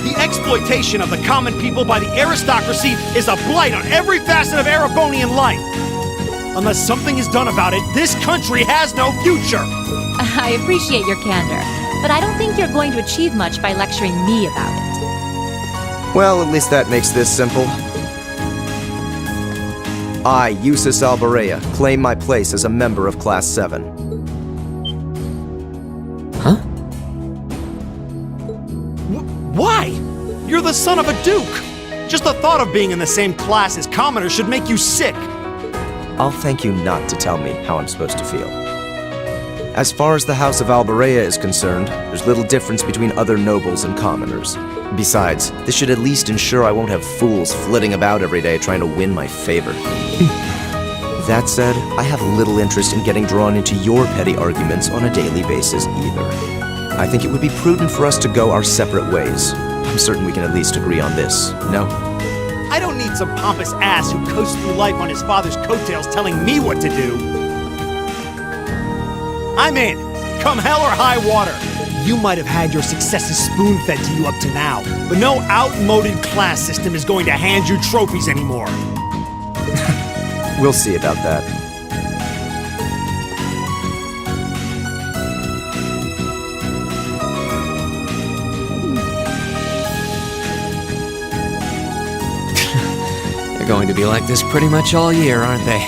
The exploitation of the common people by the aristocracy is a blight on every facet of Erebonian life. Unless something is done about it, this country has no future! I appreciate your candor, but I don't think you're going to achieve much by lecturing me about it. Well, at least that makes this simple. I, Eustace Alberea, claim my place as a member of Class 7. Huh? Why? You're the son of a duke! Just the thought of being in the same class as commoners should make you sick! I'll thank you not to tell me how I'm supposed to feel. As far as the House of Alberea is concerned, there's little difference between other nobles and commoners. Besides, this should at least ensure I won't have fools flitting about every day trying to win my favor. That said, I have little interest in getting drawn into your petty arguments on a daily basis either. I think it would be prudent for us to go our separate ways. I'm certain we can at least agree on this, no? I don't need some pompous ass who coasts through life on his father's coattails telling me what to do. I'm in, come hell or high water. You might have had your successes spoon-fed to you up to now, but no outmoded class system is going to hand you trophies anymore. We'll see about that. They're going to be like this pretty much all year, aren't they?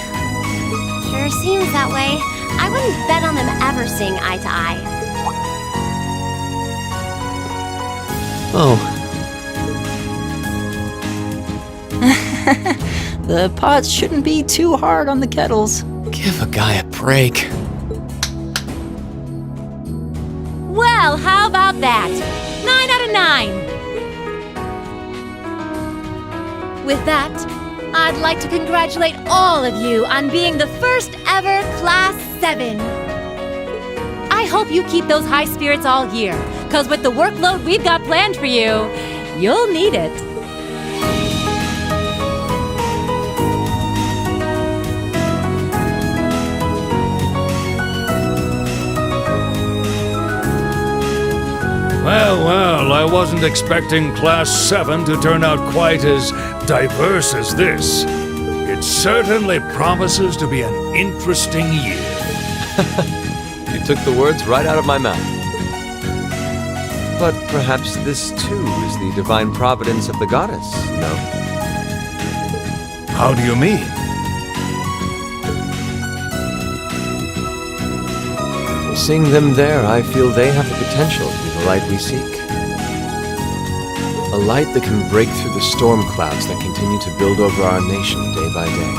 Sure seems that way. I wouldn't bet on them ever seeing eye to eye. Oh. The pots shouldn't be too hard on the kettles. Give a guy a break. Well, how about that? 9 out of 9! With that, I'd like to congratulate all of you on being the first ever Class 7. I hope you keep those high spirits all year, because with the workload we've got planned for you, you'll need it. wasn't expecting Class 7 to turn out quite as diverse as this. It certainly promises to be an interesting year. You took the words right out of my mouth. But perhaps this too is the divine providence of the goddess, no? How do you mean? Seeing them there, I feel they have the potential to be the light we seek. A light that can break through the storm clouds that continue to build over our nation day by day.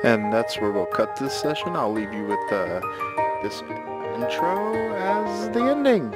And that's where we'll cut this session. I'll leave you with this intro as the ending.